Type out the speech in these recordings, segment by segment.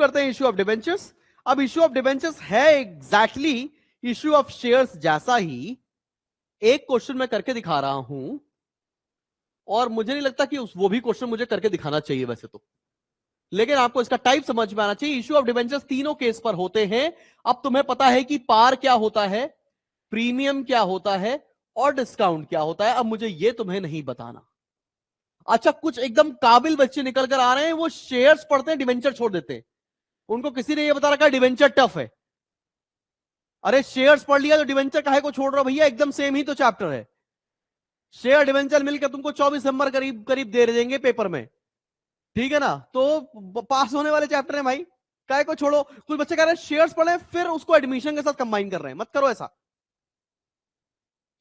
करते हैं issue of debentures. अब इश्यू ऑफ डिबेंचर्स है एग्जैक्टली इश्यू ऑफ शेयर्स जैसा ही। एक क्वेश्चन मैं करके दिखा रहा हूं और मुझे नहीं लगता कि वो भी क्वेश्चन मुझे करके दिखाना चाहिए वैसे तो, लेकिन आपको इसका टाइप समझ में आना चाहिए। इश्यू ऑफ डिबेंचर्स तीनों केस पर होते हैं। अब तुम्हें पता है कि पार क्या होता है, प्रीमियम क्या होता है और डिस्काउंट क्या होता है। अब मुझे यह तुम्हें नहीं बताना। अच्छा, कुछ एकदम काबिल बच्चे निकल कर आ रहे हैं, वो शेयर्स पढ़ते हैं, डिबेंचर छोड़ देते हैं। उनको किसी ने यह बता रखा है डिबेंचर टफ है। अरे शेयर्स पढ़ लिया तो डिबेंचर काहे को छोड़ रहा हो भैया, एकदम सेम ही तो चैप्टर है। शेयर डिबेंचर मिलकर तुमको 24 नंबर करीब करीब दे देंगे पेपर में, ठीक है ना। तो पास होने वाले चैप्टर है भाई, काहे को छोड़ो। कुछ बच्चे कह रहे हैं शेयर्स पढ़े फिर उसको एडमिशन के साथ कंबाइन कर रहे हैं, मत करो ऐसा।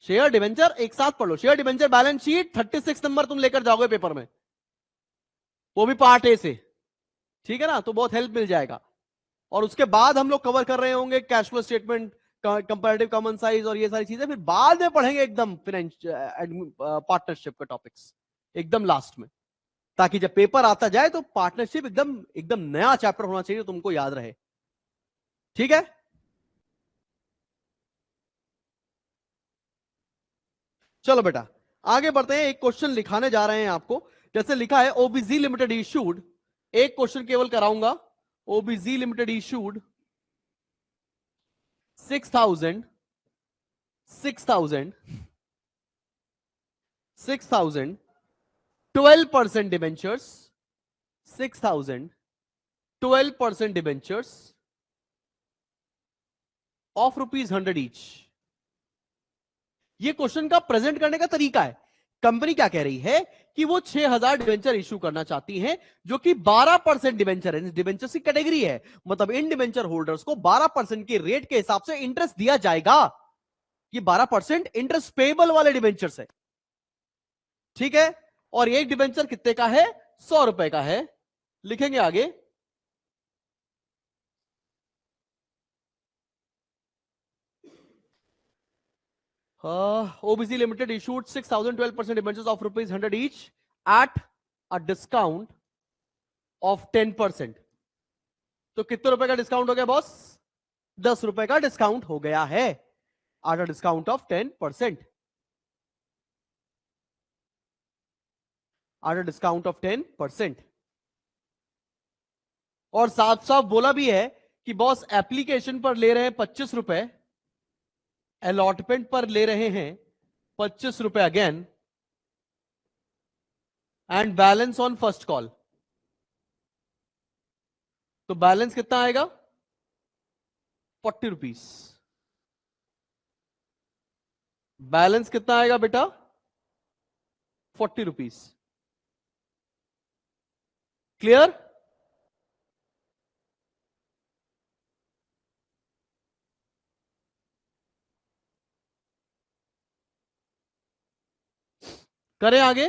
शेयर डिबेंचर एक साथ पढ़ लो। Share debenture balance sheet 36 number तुम लेकर जाओगे पेपर में, वो भी पार्ट ए से, ठीक है ना। तो बहुत हेल्प मिल जाएगा। और उसके बाद हम लोग कवर कर रहे होंगे cash flow statement, comparative common size और ये सारी चीजें फिर बाद में पढ़ेंगे, एकदम पार्टनरशिप का टॉपिक्स एकदम लास्ट में, ताकि जब पेपर आता जाए तो पार्टनरशिप एकदम एकदम नया चैप्टर होना चाहिए, तुमको याद रहे, ठीक है। चलो बेटा आगे बढ़ते हैं। एक क्वेश्चन लिखाने जा रहे हैं आपको। जैसे लिखा है ओबीजी लिमिटेड इशूड, एक क्वेश्चन केवल कराऊंगा। ओबीजी limited issued 6,000 12% debentures, 6,000 12% debentures of ₹100 each. ये क्वेश्चन का प्रेजेंट करने का तरीका है। कंपनी क्या कह रही है कि वो 6,000 डिबेंचर इशू करना चाहती है, जो कि 12% डिबेंचर है। डिबेंचर की कैटेगरी है, मतलब इन डिबेंचर होल्डर्स को 12% के रेट के हिसाब से इंटरेस्ट दिया जाएगा। ये 12% इंटरेस्ट पेबल वाले डिबेंचर्स है, ठीक है। और एक डिबेंचर कितने का है, 100 रुपए का है। लिखेंगे आगे, OBC Limited issued 6,000 12% debentures of ₹100 each at a discount of 10%। तो कितने रुपए का डिस्काउंट हो गया बॉस, 10 रुपए का डिस्काउंट हो गया है, at a discount of 10%, at a discount of 10%। और साफ साफ बोला भी है कि बॉस एप्लीकेशन पर ले रहे हैं 25 रुपए, अलॉटमेंट पर ले रहे हैं 25 रुपए again, and balance on first call. तो बैलेंस कितना आएगा, 40 रुपीज। बैलेंस कितना आएगा बेटा, 40 रुपीज। क्लियर। करें आगे।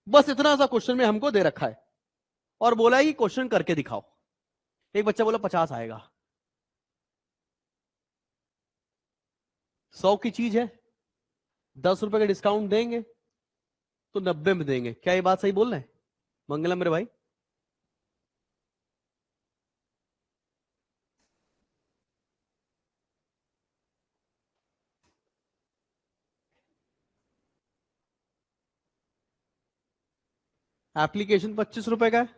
बस इतना सा क्वेश्चन में हमको दे रखा है और बोला है कि क्वेश्चन करके दिखाओ। एक बच्चा बोला 50 आएगा, 100 की चीज है, 10 रुपए का डिस्काउंट देंगे तो 90 में देंगे। क्या ये बात सही बोल रहे हैं मंगलम मेरे भाई? एप्लीकेशन 25 रुपए का है,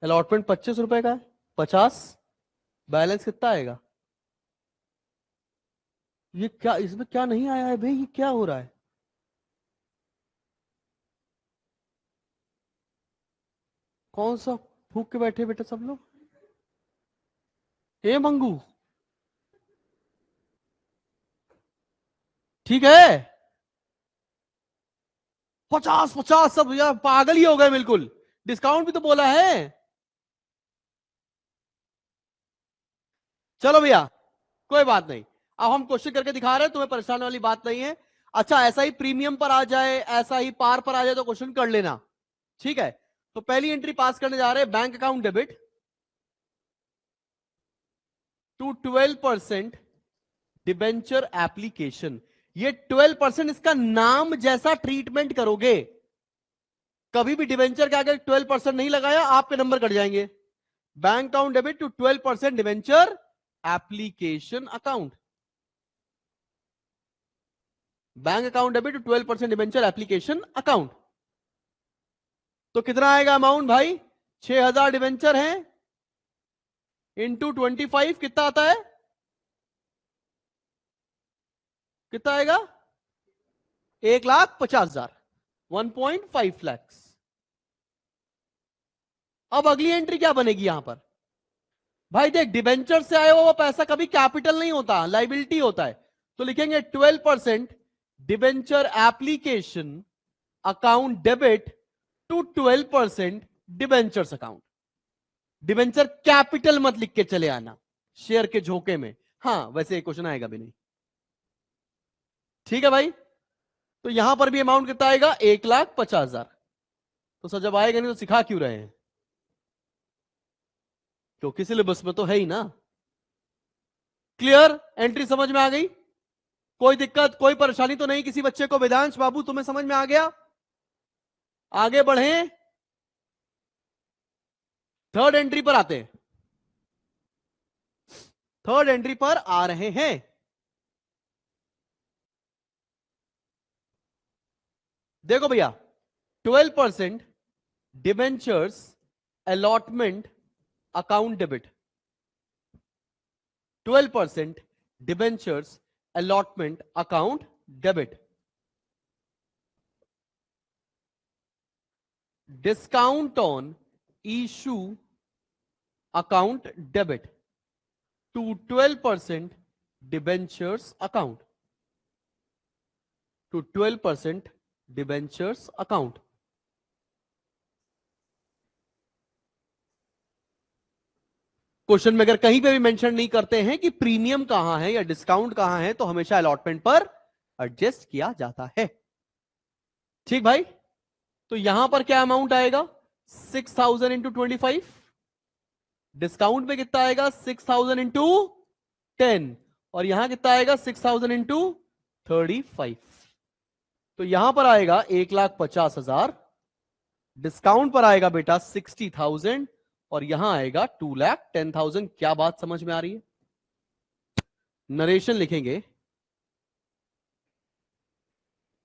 अलॉटमेंट 25 रुपए का है, 50, बैलेंस कितना आएगा? ये क्या, इसमें क्या नहीं आया है भाई, ये क्या हो रहा है? कौन सा फूक के बैठे बेटे सब लोग? ए मंगू, ठीक है। 50 50 सब यार पागल ही हो गए बिल्कुल। डिस्काउंट भी तो बोला है। चलो भैया कोई बात नहीं, अब हम क्वेश्चन करके दिखा रहे हैं, तुम्हें परेशान वाली बात नहीं है। अच्छा ऐसा ही प्रीमियम पर आ जाए, ऐसा ही पार पर आ जाए तो क्वेश्चन कर लेना, ठीक है। तो पहली एंट्री पास करने जा रहे हैं, bank account debit to 12% debenture application. ये 12% इसका नाम जैसा ट्रीटमेंट करोगे, कभी भी डिवेंचर के आगे 12% नहीं लगाया, आपके नंबर कट जाएंगे। Bank account debit to 12% debenture application account. Bank account debit to 12% debenture application account. तो कितना आएगा अमाउंट भाई? 6000 डिवेंचर हैं इंटू 25 कितना आता है? कितना आएगा? 1,50,000, 1.5 लाख। अब अगली एंट्री क्या बनेगी यहां पर? भाई देख, डिबेंचर से आया हुआ पैसा कभी कैपिटल नहीं होता, लाइबिलिटी होता है। तो लिखेंगे 12% debenture application account debit to 12% debentures account. Debenture capital मत लिख के चले आना शेयर के झोंके में। हाँ, वैसे एक क्वेश्चन आएगा भी नहीं। ठीक है भाई, तो यहां पर भी अमाउंट कितना आएगा? 1,50,000। तो सर जब आएगा नहीं तो सिखा क्यों रहे हैं? क्योंकि सिलेबस में तो है ही ना। क्लियर? एंट्री समझ में आ गई? कोई दिक्कत, कोई परेशानी तो नहीं किसी बच्चे को? वेदांश बाबू तुम्हें समझ में आ गया? आगे बढ़े, थर्ड एंट्री पर आते हैं। थर्ड एंट्री पर आ रहे हैं। देखो भैया, 12% debentures allotment account debit. 12% debentures allotment account debit. Discount on issue account debit to 12% debentures account, to 12% debentures account. Question में अगर कहीं पे भी मेंशन नहीं करते हैं कि प्रीमियम कहां है या डिस्काउंट कहां है, तो हमेशा अलॉटमेंट पर एडजस्ट किया जाता है। ठीक भाई, तो यहां पर क्या अमाउंट आएगा? 6,000 इंटू 25। डिस्काउंट में कितना आएगा? 6,000 इंटू 10। और यहां कितना आएगा? 6,000 इंटू 35। तो यहां पर आएगा 1,50,000। डिस्काउंट पर आएगा बेटा 60,000 और यहां आएगा 2,10,000। क्या बात समझ में आ रही है? नरेशन लिखेंगे,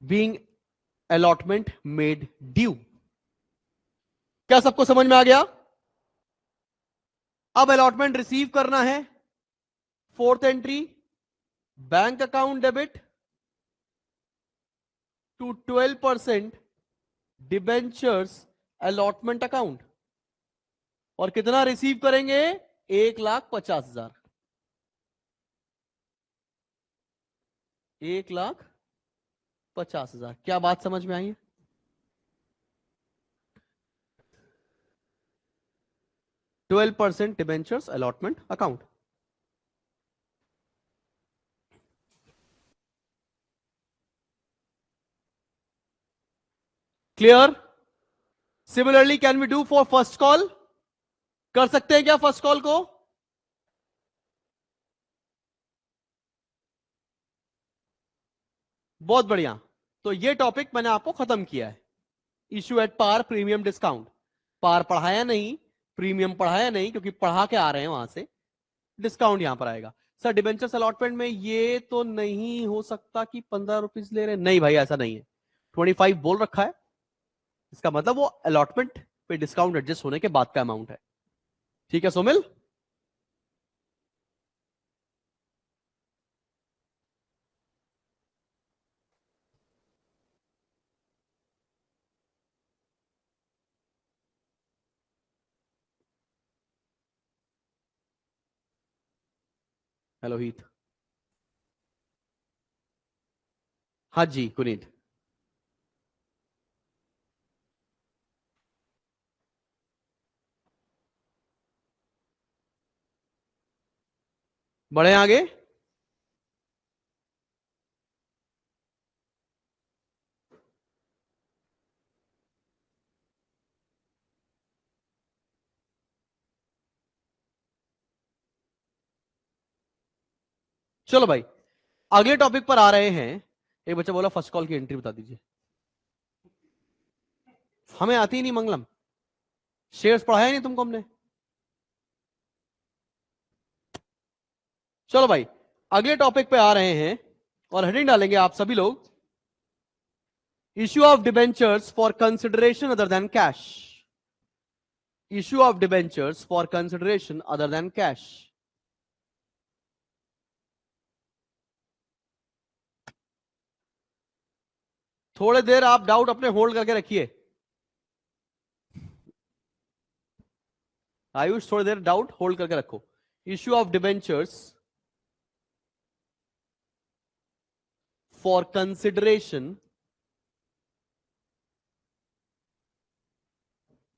बीइंग अलॉटमेंट मेड ड्यू। क्या सबको समझ में आ गया? अब अलॉटमेंट रिसीव करना है। Fourth entry, bank account debit to 12% debentures allotment account. और कितना रिसीव करेंगे? 1,50,000। 1,50,000। क्या बात समझ में आई है? Twelve percent debentures allotment account. Clear? Similarly can we do for first call? कर सकते हैं क्या फर्स्ट कॉल को? बहुत बढ़िया। तो ये टॉपिक मैंने आपको खत्म किया है। Issue at par, premium, discount. Par पढ़ाया नहीं, प्रीमियम पढ़ाया नहीं, क्योंकि पढ़ा के आ रहे हैं वहां से। डिस्काउंट यहां पर आएगा। सर डिबेंचर्स अलॉटमेंट में ये तो नहीं हो सकता कि 15 रुपीज ले रहे हैं? नहीं भाई, ऐसा नहीं है। 25 बोल रखा है, इसका मतलब वो अलॉटमेंट पे डिस्काउंट एडजस्ट होने के बाद का अमाउंट है। ठीक है सोमिल? हेलो हीत। हाँ जी कुनीत। बढ़े आगे। चलो भाई, अगले टॉपिक पर आ रहे हैं। एक बच्चा बोला फर्स्ट कॉल की एंट्री बता दीजिए। हमें आती ही नहीं मंगलम, शेयर्स पढ़ाया नहीं तुमको हमने। चलो भाई अगले टॉपिक पे आ रहे हैं और हेडिंग डालेंगे आप सभी लोग, issue of debentures for consideration other than cash. Issue of debentures for consideration other than cash. थोड़ी देर आप डाउट अपने होल्ड करके रखिए, आयुष थोड़ी देर डाउट होल्ड करके रखो। Issue of debentures for consideration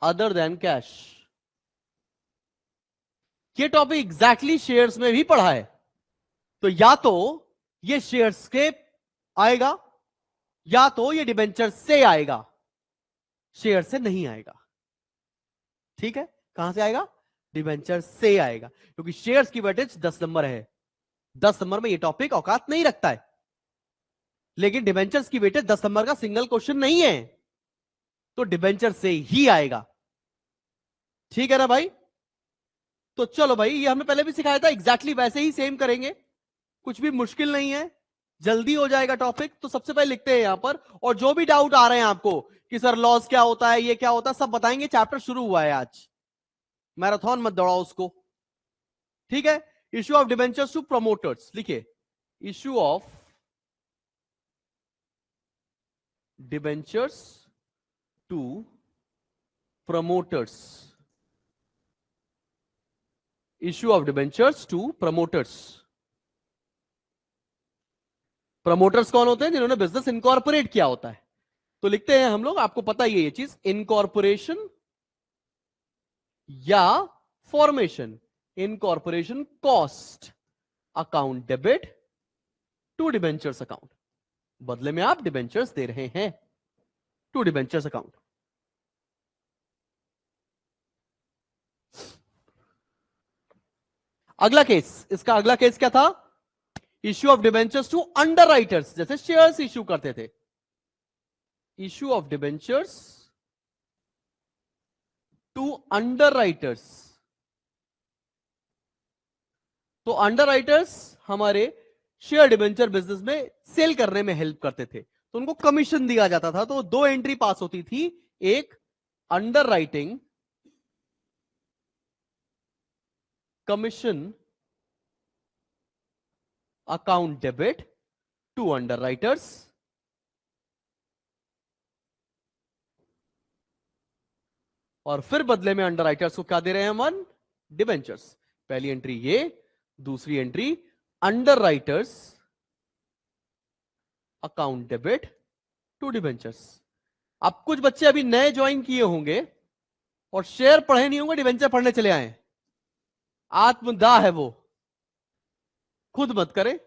other than cash. ये टॉपिक एग्जैक्टली शेयर्स में भी पढ़ा है, तो या तो ये शेयर्स के आएगा या तो ये डिबेंचर से आएगा, शेयर से नहीं आएगा। ठीक है, कहां से आएगा? डिबेंचर से आएगा, क्योंकि शेयर्स की वेटेज 10 नंबर है, 10 नंबर में ये टॉपिक औकात नहीं रखता है। लेकिन डिबेंचर्स की वेटेज 10 नंबर का सिंगल क्वेश्चन नहीं है, तो डिबेंचर से ही आएगा। ठीक है ना भाई? तो चलो भाई, ये हमने पहले भी सिखाया था, एग्जैक्टली वैसे ही सेम करेंगे, कुछ भी मुश्किल नहीं है, जल्दी हो जाएगा टॉपिक। तो सबसे पहले लिखते हैं यहां पर, और जो भी डाउट आ रहे हैं आपको कि सर लॉस क्या होता है, ये क्या होता है, सब बताएंगे। चैप्टर शुरू हुआ है आज, मैराथन मत दौड़ाओ उसको। ठीक है, issue of debentures to promoters लिखिए, issue of debentures to promoters. Issue of debentures to promoters. Promoters कौन होते हैं? जिन्होंने बिजनेस इनकॉर्पोरेट किया होता है। तो लिखते हैं हम लोग, आपको पता ही है ये चीज, इनकॉर्पोरेशन या formation. Incorporation cost account debit to debentures account, बदले में आप डिबेंचर्स दे रहे हैं टू डिबेंचर्स अकाउंट। अगला केस, इसका अगला केस क्या था? Issue of debentures to underwriters, जैसे शेयर्स इश्यू करते थे। Issue of debentures to underwriters. तो अंडरराइटर्स हमारे शेयर डिबेंचर बिजनेस में सेल करने में हेल्प करते थे, तो उनको कमीशन दिया जाता था। तो दो एंट्री पास होती थी, एक underwriting commission account debit to underwriters, और फिर बदले में अंडरराइटर्स को क्या दे रहे हैं हम? डिबेंचर्स। पहली एंट्री ये, दूसरी entry underwriters account debit to debentures. अब कुछ बच्चे अभी नए ज्वाइन किए होंगे और शेयर पढ़े नहीं होंगे, डिबेंचर पढ़ने चले आए, आत्मदाह है वो, खुद मत करें।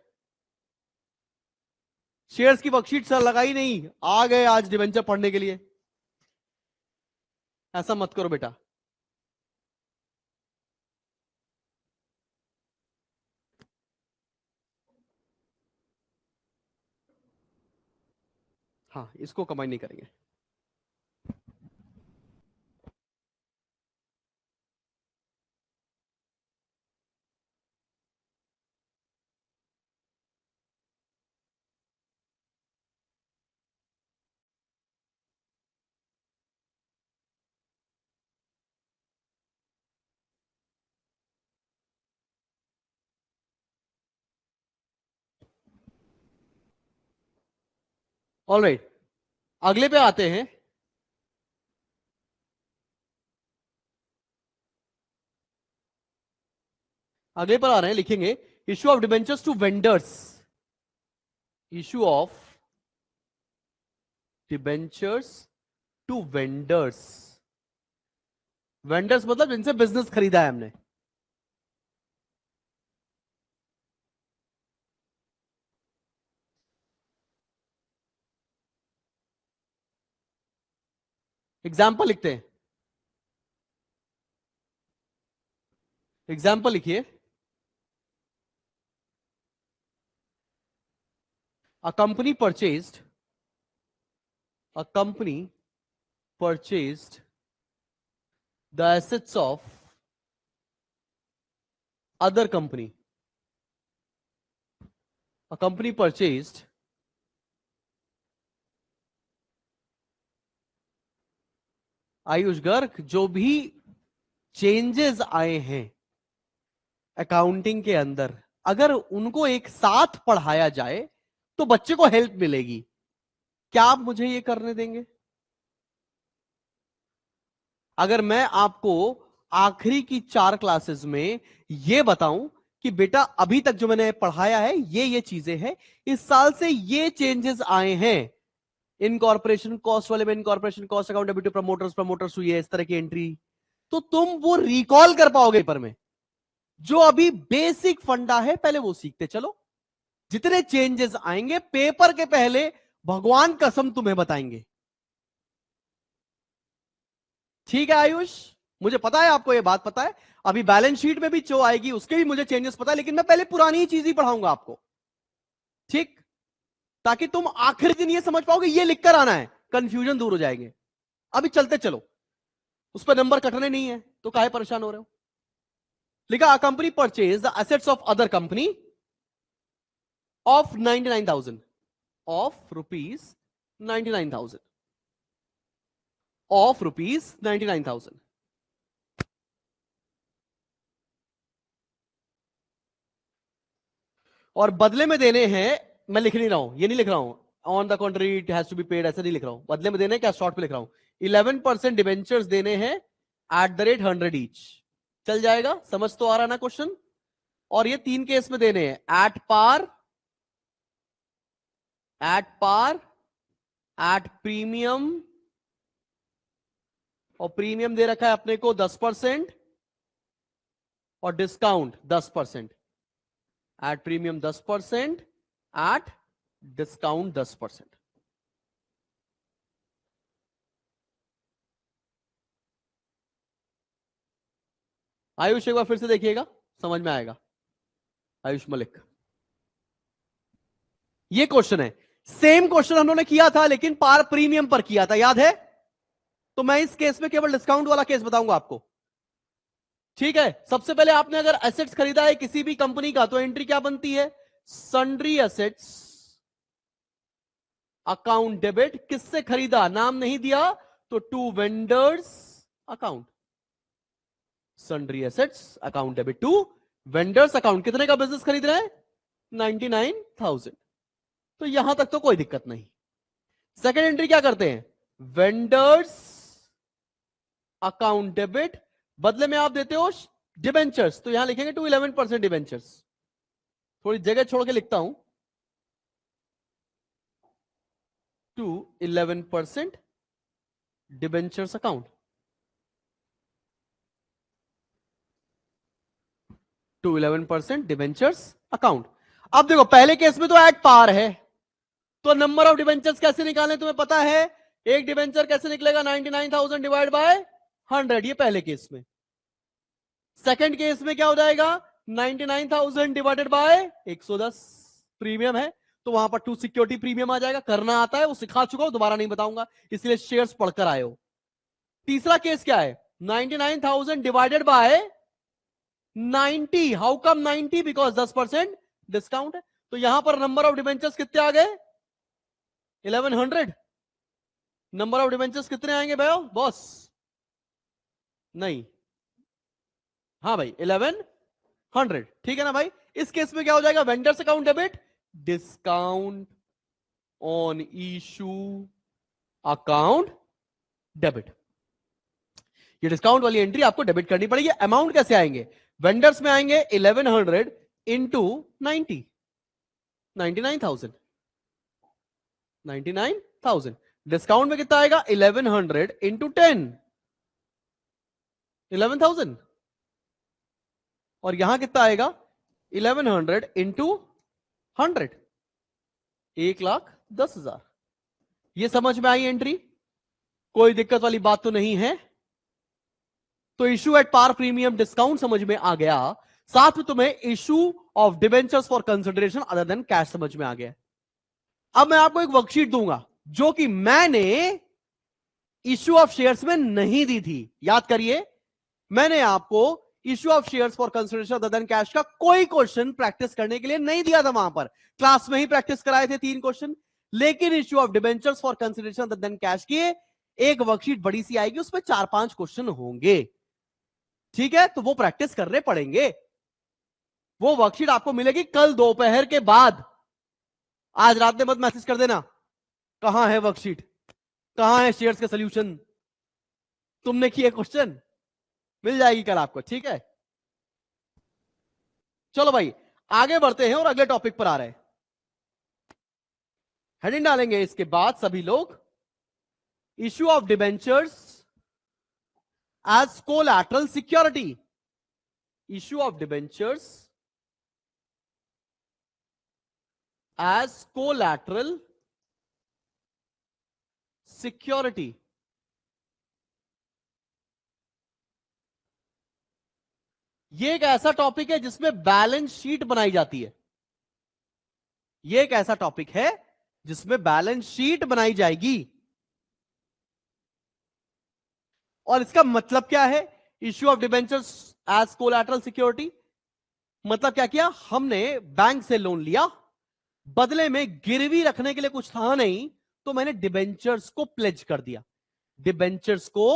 शेयर्स की वर्कशीट सर लगाई नहीं, आ गए आज डिबेंचर पढ़ने के लिए, ऐसा मत करो बेटा। हाँ, इसको कमाई नहीं करेंगे। ऑलराइट, अगले पे आते हैं। अगले पर आ रहे हैं, लिखेंगे issue of debentures to vendors. Issue of debentures to vendors. Vendors मतलब जिनसे बिजनेस खरीदा है हमने। एग्जाम्पल लिखते हैं, एग्जाम्पल लिखिए, a company purchased, a company purchased the assets of other company. A company purchased Ayush Garg, जो भी चेंजेस आए हैं अकाउंटिंग के अंदर, अगर उनको एक साथ पढ़ाया जाए तो बच्चे को हेल्प मिलेगी। क्या आप मुझे ये करने देंगे? अगर मैं आपको आखिरी की 4 क्लासेस में ये बताऊं कि बेटा अभी तक जो मैंने पढ़ाया है ये चीजें हैं, इस साल से ये चेंजेस आए हैं, इनकॉर्पोरेशन कॉस्ट वाले में इनकॉर्पोरेशन कॉस्ट, अकाउंटेबिलिटी, प्रमोटर्स हुई है, इस तरह की एंट्री, तो तुम वो रिकॉल कर पाओगे पेपर में। जो अभी बेसिक फंडा है पहले वो सीखते चलो। जितने चेंजेस आएंगे पेपर के पहले भगवान कसम तुम्हें बताएंगे। ठीक है आयुष, मुझे पता है आपको ये बात पता है। अभी बैलेंस शीट में भी जो आएगी उसके भी मुझे चेंजेस पता है, लेकिन मैं पहले पुरानी ही चीज ही पढ़ाऊंगा आपको, ठीक, ताकि तुम आखिरी दिन ये समझ पाओगे ये लिखकर आना है, कंफ्यूजन दूर हो जाएंगे। अभी चलते चलो, उस पर नंबर कटने नहीं है तो काहे परेशान हो रहे हो। लिखा a company purchase the assets of other company of 99,000 of rupees 99,000 of rupees 99,000। और बदले में देने हैं, मैं लिख नहीं रहा हूं, ये नहीं लिख रहा हूं on the contrary it has to be paid, ऐसा नहीं लिख रहा हूं। बदले में देने क्या शॉर्ट पे लिख रहा हूं, 11% डिबेंचर्स देने हैं एट द रेट 100 ईच। चल जाएगा, समझ तो आ रहा ना क्वेश्चन। और ये 3 केस में देने हैं, एट पार, एट प्रीमियम, और प्रीमियम दे रखा है अपने को 10% और discount 10%। At premium 10%, at discount 10%। Ayush एक बार फिर से देखिएगा, समझ में आएगा। आयुष मलिक, ये क्वेश्चन है, सेम क्वेश्चन हम लोगों ने किया था लेकिन पार प्रीमियम पर किया था, याद है? तो मैं इस केस में केवल डिस्काउंट वाला केस बताऊंगा आपको। ठीक है, सबसे पहले आपने अगर एसेट्स खरीदा है किसी भी कंपनी का तो एंट्री क्या बनती है, सन्ड्री एसेट्स अकाउंट डेबिट। किससे खरीदा, नाम नहीं दिया तो to vendors account, sundry assets account debit to vendors account. कितने का बिजनेस खरीद रहे हैं, 99,000। तो यहां तक तो कोई दिक्कत नहीं। सेकेंड एंट्री क्या करते हैं, वेंडर्स अकाउंट डेबिट, बदले में आप देते हो डिबेंचर्स, तो यहां लिखेंगे टू 11% डिबेंचर्स। थोड़ी जगह छोड़ के लिखता हूं, to 11% debentures account, to 11% debentures account. अब देखो पहले केस में तो एट पार है, तो नंबर ऑफ डिबेंचर्स कैसे निकालें तुम्हें पता है, एक डिबेंचर कैसे निकलेगा, 99,000 डिवाइड बाय 100, ये पहले केस में। सेकंड केस में क्या हो जाएगा, 99,000 डिवाइडेड बाय 110, प्रीमियम है तो वहां पर टू सिक्योरिटी प्रीमियम आ जाएगा। करना आता है, वो सिखा चुका हूं, दोबारा नहीं बताऊंगा, इसलिए शेयर्स पढ़कर आए हो। तीसरा केस क्या है, 99,000 divided by 90, how come 90, because 10% discount है। तो यहां पर नंबर ऑफ डिबेंचर्स कितने आ गए, 1100। नंबर ऑफ डिबेंचर्स कितने आएंगे भाई बॉस, नहीं, हाँ भाई 1100, ठीक है ना भाई। इस केस में क्या हो जाएगा, vendors account debit, discount on issue account debit. ये डिस्काउंट वाली एंट्री आपको डेबिट करनी पड़ेगी। अमाउंट कैसे आएंगे, वेंडर्स में आएंगे 1100 इंटू 90, 99,000, 99,000। डिस्काउंट में कितना आएगा, 1100 इंटू 10, 11,000। और यहां कितना आएगा, 1100 इंटू 100, 1,10,000। ये समझ में आई एंट्री, कोई दिक्कत वाली बात तो नहीं है। तो issue at par premium discount समझ में आ गया, साथ में तुम्हें issue of debentures for consideration other than cash समझ में आ गया। अब मैं आपको एक वर्कशीट दूंगा जो कि मैंने इश्यू ऑफ शेयर्स में नहीं दी थी। याद करिए, मैंने आपको issue of shares for consideration other than cash का कोई क्वेश्चन प्रैक्टिस करने के लिए नहीं दिया था। वहां पर क्लास में ही प्रैक्टिस कराए थे 3 क्वेश्चन। लेकिन issue of debentures for consideration other than cash की एक वर्कशीट बड़ी सी आएगी, उसमें 4-5 क्वेश्चन होंगे। ठीक है, तो वो प्रैक्टिस करने पड़ेंगे। वो वर्कशीट आपको मिलेगी कल दोपहर के बाद। आज रात में मत मैसेज कर देना कहां है वर्कशीट, कहां है शेयर्स का सोल्यूशन, तुमने किए क्वेश्चन। मिल जाएगी कल आपको, ठीक है। चलो भाई आगे बढ़ते हैं और अगले टॉपिक पर आ रहे हैं। हेडिंग डालेंगे इसके बाद सभी लोग, issue of debentures as collateral security. Issue of debentures as collateral security. ये एक ऐसा टॉपिक है जिसमें बैलेंस शीट बनाई जाती है। ये एक ऐसा टॉपिक है जिसमें बैलेंस शीट बनाई जाएगी। और इसका मतलब क्या है, issue of debentures as collateral security? मतलब क्या किया हमने, बैंक से लोन लिया, बदले में गिरवी रखने के लिए कुछ था नहीं, तो मैंने डिबेंचर्स को प्लेज कर दिया, डिबेंचर्स को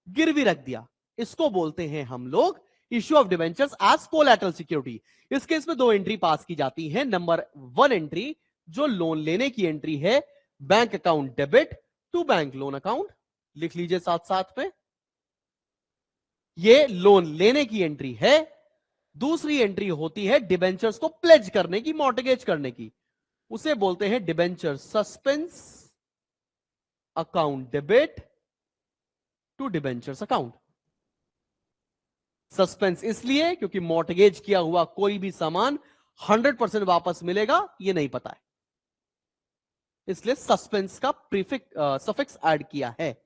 गिरवी रख दिया। इसको बोलते हैं हम लोग issue of debentures as collateral security. इस केस में 2 एंट्री पास की जाती है। नंबर 1 एंट्री जो लोन लेने की एंट्री है, bank account debit to bank loan account, लिख लीजिए साथ साथ में, ये लोन लेने की एंट्री है। दूसरी एंट्री होती है डिबेंचर्स को प्लेज करने की, मॉर्टगेज करने की, उसे बोलते हैं debenture suspense account debit to debentures account. Suspense इसलिए क्योंकि मॉर्टगेज किया हुआ कोई भी सामान 100% वापस मिलेगा ये नहीं पता है, इसलिए सस्पेंस का प्रीफिक्स सफिक्स ऐड किया है।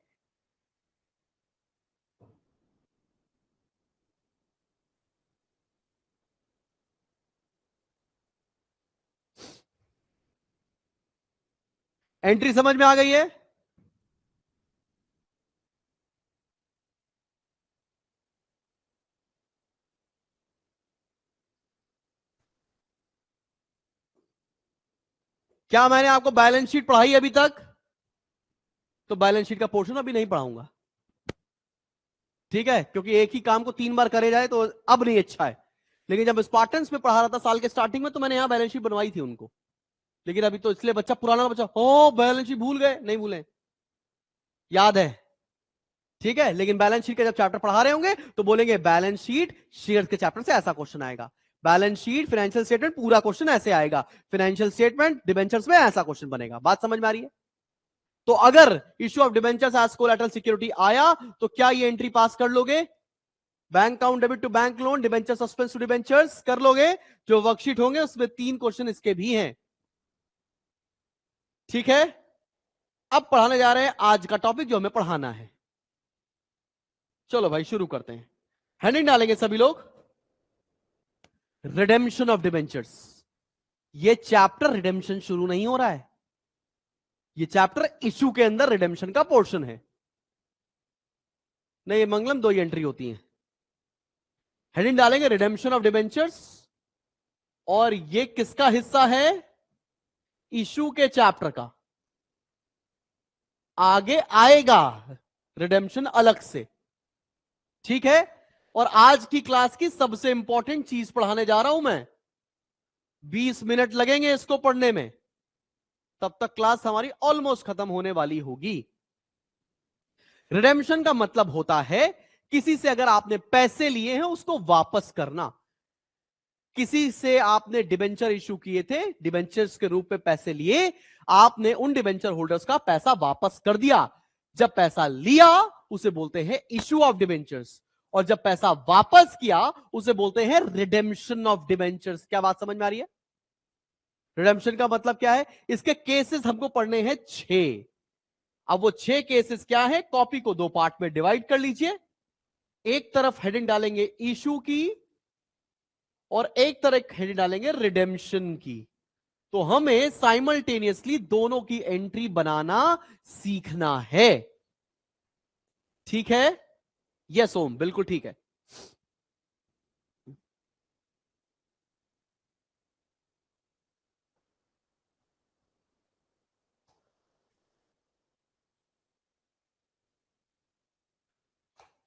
एंट्री समझ में आ गई है? क्या मैंने आपको बैलेंस शीट पढ़ाई अभी तक? तो बैलेंस शीट का पोर्शन अभी नहीं पढ़ाऊंगा, ठीक है, क्योंकि एक ही काम को 3 बार करे जाए तो अब नहीं अच्छा है। लेकिन जब स्पार्टन्स में पढ़ा रहा था साल के स्टार्टिंग में, तो मैंने यहां बैलेंस शीट बनवाई थी उनको। लेकिन अभी तो इसलिए बच्चा पुराना बच्चा, हो बैलेंस शीट भूल गए, नहीं भूले, याद है, ठीक है। लेकिन बैलेंस शीट का जब चैप्टर पढ़ा रहे होंगे तो बोलेंगे बैलेंस शीट शेयर्स के चैप्टर से ऐसा क्वेश्चन आएगा, बैलेंस शीट फाइनेंशियल स्टेटमेंट पूरा क्वेश्चन ऐसे आएगा, फाइनेंशियल स्टेटमेंट डिबेंचर्स में ऐसा क्वेश्चन बनेगा। बात समझ में आ रही है? तो अगर issue of debentures as collateral security आया तो क्या ये एंट्री पास कर लोगे? Bank account debit to bank loan, debenture suspense to debentures कर लोगे? जो वर्कशीट होंगे उसमें 3 क्वेश्चन इसके भी हैं, ठीक है। अब पढ़ाने जा रहे हैं आज का टॉपिक जो हमें पढ़ाना है। चलो भाई शुरू करते हैं। हेडिंग डालेंगे सभी लोग, रिडेम्पशन ऑफ डिबेंचर्स। ये चैप्टर रिडेम्पशन शुरू नहीं हो रहा है, ये चैप्टर इश्यू के अंदर रिडेम्पशन का पोर्शन है। नहीं, मंगलम 2 ही एंट्री होती है। हेडिंग डालेंगे रिडेम्पशन ऑफ डिबेंचर्स, और ये किसका हिस्सा है? इश्यू के चैप्टर का। आगे आएगा रिडेम्पशन अलग से, ठीक है। और आज की क्लास की सबसे इंपॉर्टेंट चीज पढ़ाने जा रहा हूं मैं, 20 मिनट लगेंगे इसको पढ़ने में, तब तक क्लास हमारी ऑलमोस्ट खत्म होने वाली होगी। रिडेम्पशन का मतलब होता है किसी से अगर आपने पैसे लिए हैं उसको वापस करना। किसी से आपने डिबेंचर इशू किए थे, डिबेंचर्स के रूप में पैसे लिए, आपने उन डिबेंचर होल्डर्स का पैसा वापस कर दिया। जब पैसा लिया उसे बोलते हैं इशू ऑफ डिबेंचर्स, और जब पैसा वापस किया उसे बोलते हैं रिडेम्पशन ऑफ डिबेंचर्स। क्या बात समझ में आ रही है? रिडेम्पशन का मतलब क्या है? इसके केसेस हमको पढ़ने हैं 6। अब वो 6 केसेस क्या है, कॉपी को 2 पार्ट में डिवाइड कर लीजिए। एक तरफ हेडिंग डालेंगे इशू की और एक तरफ हेडिंग डालेंगे रिडेम्पशन की। तो हमें साइमल्टेनियसली दोनों की एंट्री बनाना सीखना है। ठीक है? यस ओम, बिल्कुल ठीक है।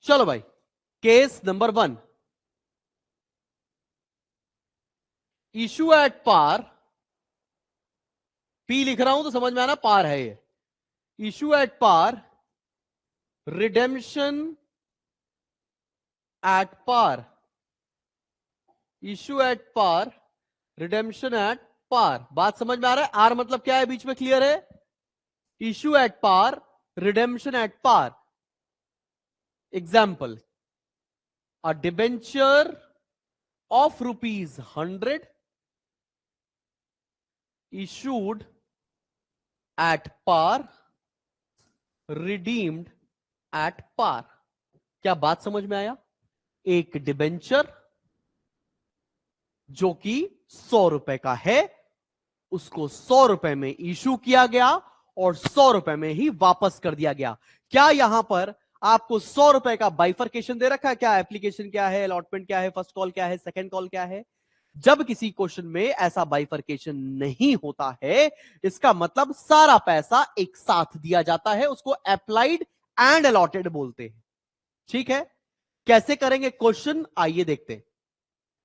चलो भाई, case number 1, issue at par. P लिख रहा हूं तो समझ में आना पार है ये। Issue at par, redemption at par. Issue at par, redemption at par. बात समझ में आ रहा है? आर मतलब क्या है बीच में, क्लियर है? Issue at par, redemption at par. Example, a debenture of rupees 100 issued at par, redeemed at par। क्या बात समझ में आया? एक डिबेंचर जो कि 100 रुपए का है, उसको 100 रुपए में इशू किया गया और 100 रुपए में ही वापस कर दिया गया। क्या यहां पर आपको 100 रुपए का बाइफरकेशन दे रखा है? क्या एप्लीकेशन क्या है, अलॉटमेंट क्या है, फर्स्ट कॉल क्या है, सेकंड कॉल क्या है? जब किसी क्वेश्चन में ऐसा बाइफरकेशन नहीं होता है, इसका मतलब सारा पैसा एक साथ दिया जाता है, उसको अप्लाइड एंड अलॉटेड बोलते हैं। ठीक है? कैसे करेंगे क्वेश्चन, आइए देखते हैं।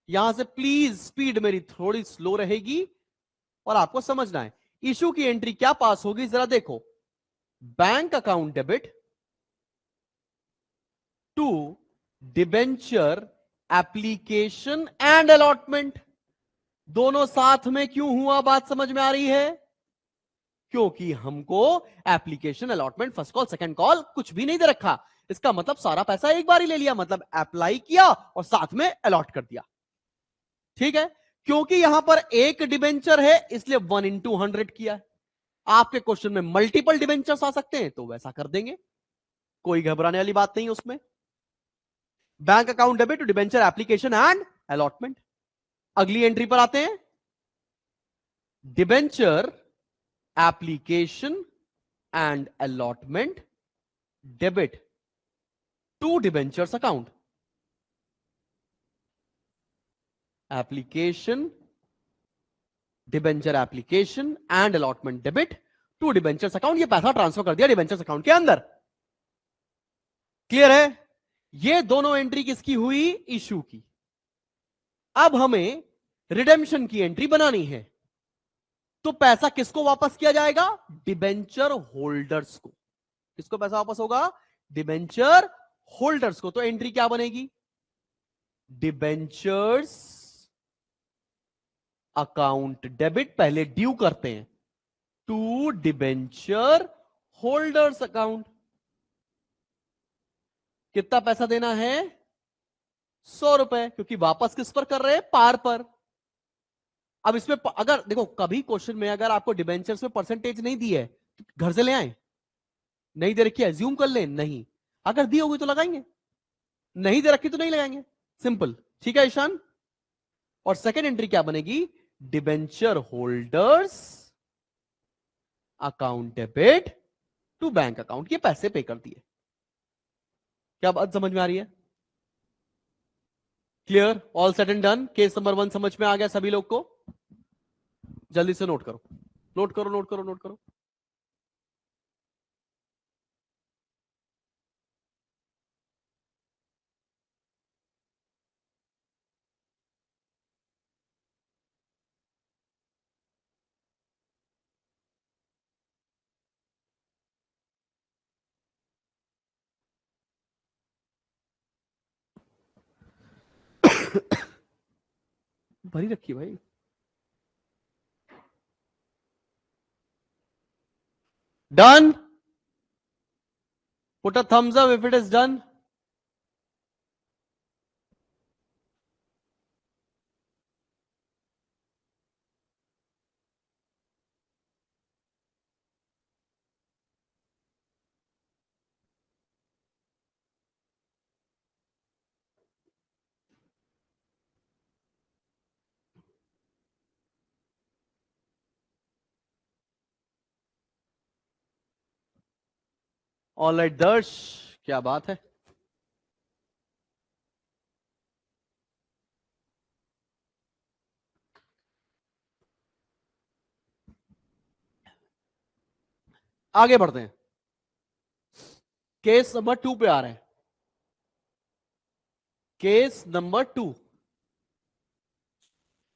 यहां से प्लीज स्पीड मेरी थोड़ी स्लो रहेगी और आपको समझना है। इशू की एंट्री क्या पास होगी, जरा देखो। Bank account debit to debenture application and allotment. दोनों साथ में क्यों हुआ, बात समझ में आ रही है? क्योंकि हमको application, allotment, first call, second call कुछ भी नहीं दे रखा। इसका मतलब सारा पैसा एक बार ही ले लिया, मतलब अप्लाई किया और साथ में अलॉट कर दिया। ठीक है? क्योंकि यहां पर एक डिबेंचर है इसलिए 1 into 100 किया है। आपके क्वेश्चन में मल्टीपल डिबेंचर्स आ सकते हैं तो वैसा कर देंगे, कोई घबराने वाली बात नहीं उसमें। Bank account debit to debenture application and allotment. अगली एंट्री पर आते हैं। Debenture application and allotment debit to debentures account. Application, debenture application and allotment debit to debentures account. ये पैसा ट्रांसफर कर दिया डिबेंचर्स अकाउंट के अंदर। क्लियर है? ये दोनों एंट्री किसकी हुई? इशू की। अब हमें रिडेम्पशन की एंट्री बनानी है, तो पैसा किसको वापस किया जाएगा? डिबेंचर होल्डर्स को। किसको पैसा वापस होगा? डिबेंचर होल्डर्स को। तो एंट्री क्या बनेगी? डिबेंचर्स अकाउंट डेबिट, पहले ड्यू करते हैं, टू डिबेंचर होल्डर्स अकाउंट। कितना पैसा देना है? 100 रुपए, क्योंकि वापस किस पर कर रहे हैं? पार पर। अब इसमें अगर देखो, कभी क्वेश्चन में अगर आपको डिबेंचर्स में परसेंटेज नहीं दी है, घर से ले आए। नहीं दे रखी है, एज्यूम कर ले नहीं। अगर दी होगी तो लगाएंगे, नहीं दे रखी तो नहीं लगाएंगे, सिंपल। ठीक है ईशान? और सेकेंड एंट्री क्या बनेगी? Debenture holders account debit to bank account. ये पैसे पे कर दिए। क्या बात समझ में आ रही है? Clear? All set and done. Case number 1 समझ में आ गया सभी लोग को? जल्दी से नोट करो, नोट करो, नोट करो, नोट करो। भरी रखी भाई। Done? Put a thumbs up if it is done. All right दर्श, क्या बात है। आगे बढ़ते हैं, केस नंबर 2 पे आ रहे हैं। Case number 2,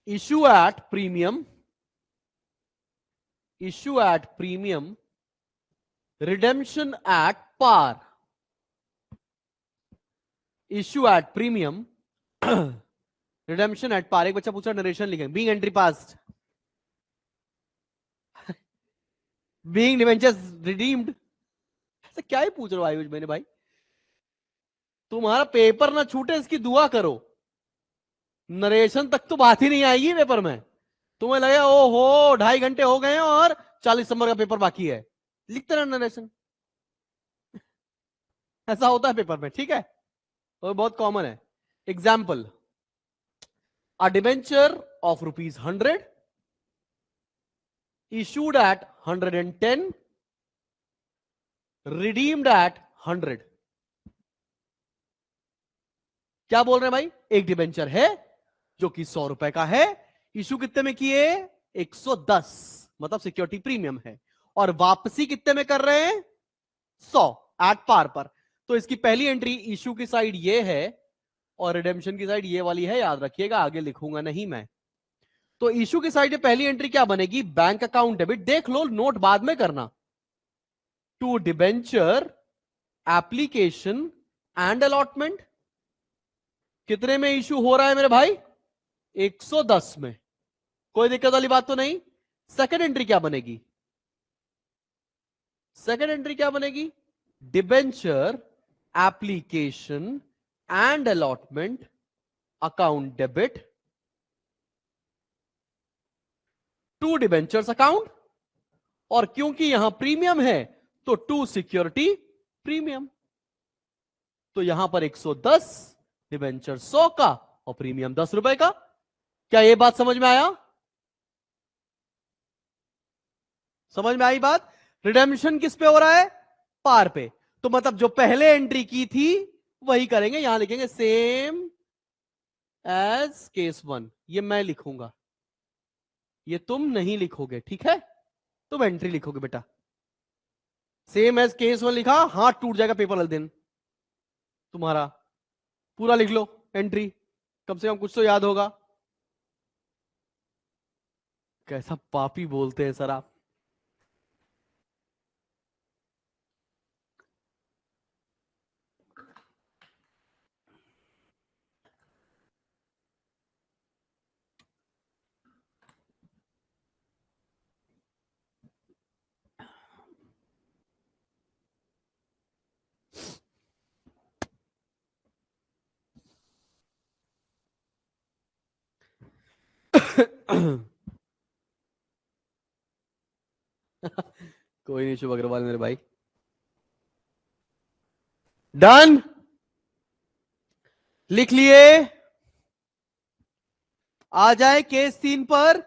issue at premium, redemption at par, issue at premium, redemption at par। एक बच्चा पूछ रहा नरेशन लिखेंगे, being entry past, being debentures redeemed, ऐसा क्या ही पूछ रहे हो आयुष मैंने भाई, तुम्हारा पेपर ना छूटे इसकी दुआ करो। नरेशन तक तो बात ही नहीं आएगी पेपर में, तुम्हें लगे ओहो 2.5 घंटे हो गए हैं और 40 नंबर का पेपर बाकी है, लिखते रहना नरेशन। ऐसा होता है पेपर में, ठीक है, और बहुत कॉमन है। Example, a debenture of ₹100 issued at 110, redeemed at 100। क्या बोल रहे हैं भाई, एक डिबेंचर है जो कि 100 रुपए का है, इशू कितने में किए, 110, मतलब सिक्योरिटी प्रीमियम है, और वापसी कितने में कर रहे हैं, 100 एट पार पर। तो इसकी पहली एंट्री इशू की साइड ये है और रिडेम्पशन की साइड ये वाली है, याद रखिएगा, आगे लिखूंगा नहीं मैं। तो इशू की साइड में पहली एंट्री क्या बनेगी, बैंक अकाउंट डेबिट, देख लो नोट बाद में करना, to debenture application and allotment. कितने में इशू हो रहा है मेरे भाई, 110 में, कोई दिक्कत वाली बात तो नहीं। सेकंड एंट्री क्या बनेगी, सेकंड एंट्री क्या बनेगी, debenture application and allotment account debit to debentures account, और क्योंकि यहां प्रीमियम है तो टू सिक्योरिटी प्रीमियम, तो यहां पर 110, डिबेंचर 100 का और प्रीमियम 10 रुपए का। क्या यह बात समझ में आया, समझ में आई बात। रिडेम्पशन किस पे हो रहा है, पार पे, तो मतलब जो पहले एंट्री की थी वही करेंगे, यहां लिखेंगे सेम एज केस 1, ये मैं लिखूंगा, ये तुम नहीं लिखोगे, ठीक है, तुम एंट्री लिखोगे बेटा, सेम एज केस 1 लिखा, हाथ टूट जाएगा पेपर वाले दिन तुम्हारा, पूरा लिख लो एंट्री, कम से कम कुछ तो याद होगा। कैसा पापी बोलते हैं सर आप। कोई नहीं शुभ अग्रवाल मेरे भाई, डन, लिख लिए। आ जाए केस 3 पर।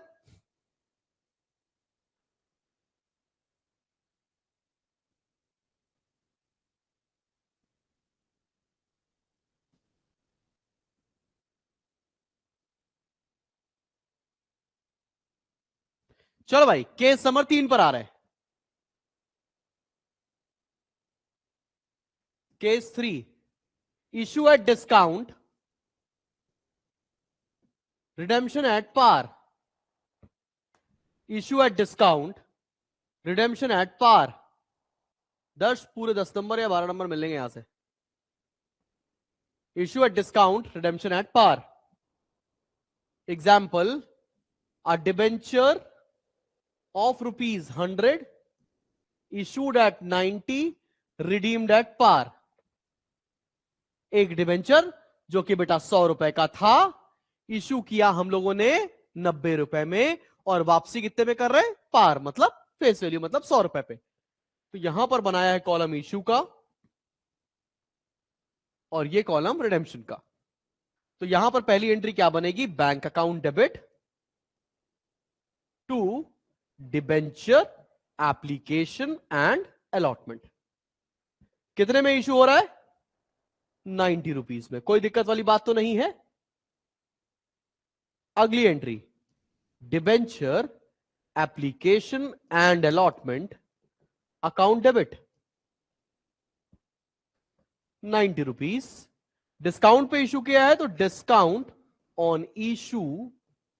चलो भाई केस नंबर 3 पर आ रहे हैं। Case 3, issue at discount, redemption at par, issue at discount, redemption at par. 10 पूरे 10 नंबर या 12 नंबर मिलेंगे यहां से। Issue at discount, redemption at par. Example, a debenture of ₹100 issued at 90, redeemed at par। एक डिबेंचर जो कि बेटा 100 रुपए का था, इशू किया हम लोगों ने 90 रुपए में, और वापसी कितने में कर रहे हैं, पार, मतलब फेस वैल्यू, मतलब 100 रुपए पे। तो यहां पर बनाया है कॉलम इशू का और ये कॉलम रिडेम्पशन का। तो यहां पर पहली एंट्री क्या बनेगी, bank account debit to debenture application and allotment. कितने में इशू हो रहा है, ₹90 में। कोई दिक्कत वाली बात तो नहीं है। अगली entry, debenture application and allotment account debit ₹90। Discount पे इशू किया है तो discount on issue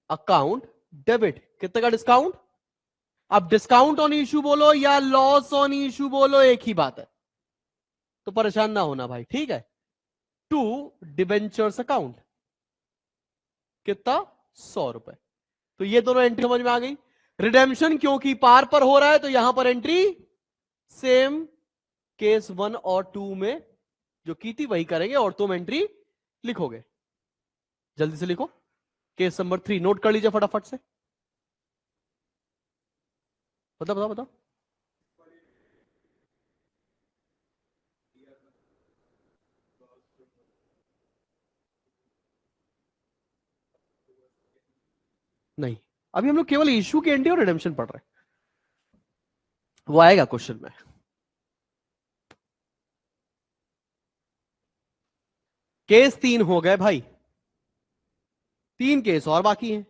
account debit. कितने का डिस्काउंट? अब डिस्काउंट ऑन इशू बोलो या लॉस ऑन इशू बोलो, एक ही बात है, तो परेशान ना होना भाई, ठीक है। टू डिबेंचर्स अकाउंट कितना? ₹100। तो ये दोनों एंट्री समझ में आ गई। रिडेम्पशन क्योंकि पार पर हो रहा है तो यहां पर एंट्री सेम केस 1 और 2 में जो की थी वही करेंगे, और तुम एंट्री लिखोगे। जल्दी से लिखो। केस नंबर 3 नोट कर लीजिए फटाफट से। बताओ बताओ बताओ। नहीं, अभी हम लोग केवल इशू की एंट्री और रिडेम्पशन पढ़ रहे हैं, वो आएगा क्वेश्चन में। केस 3 हो गए भाई, 3 केस और बाकी हैं।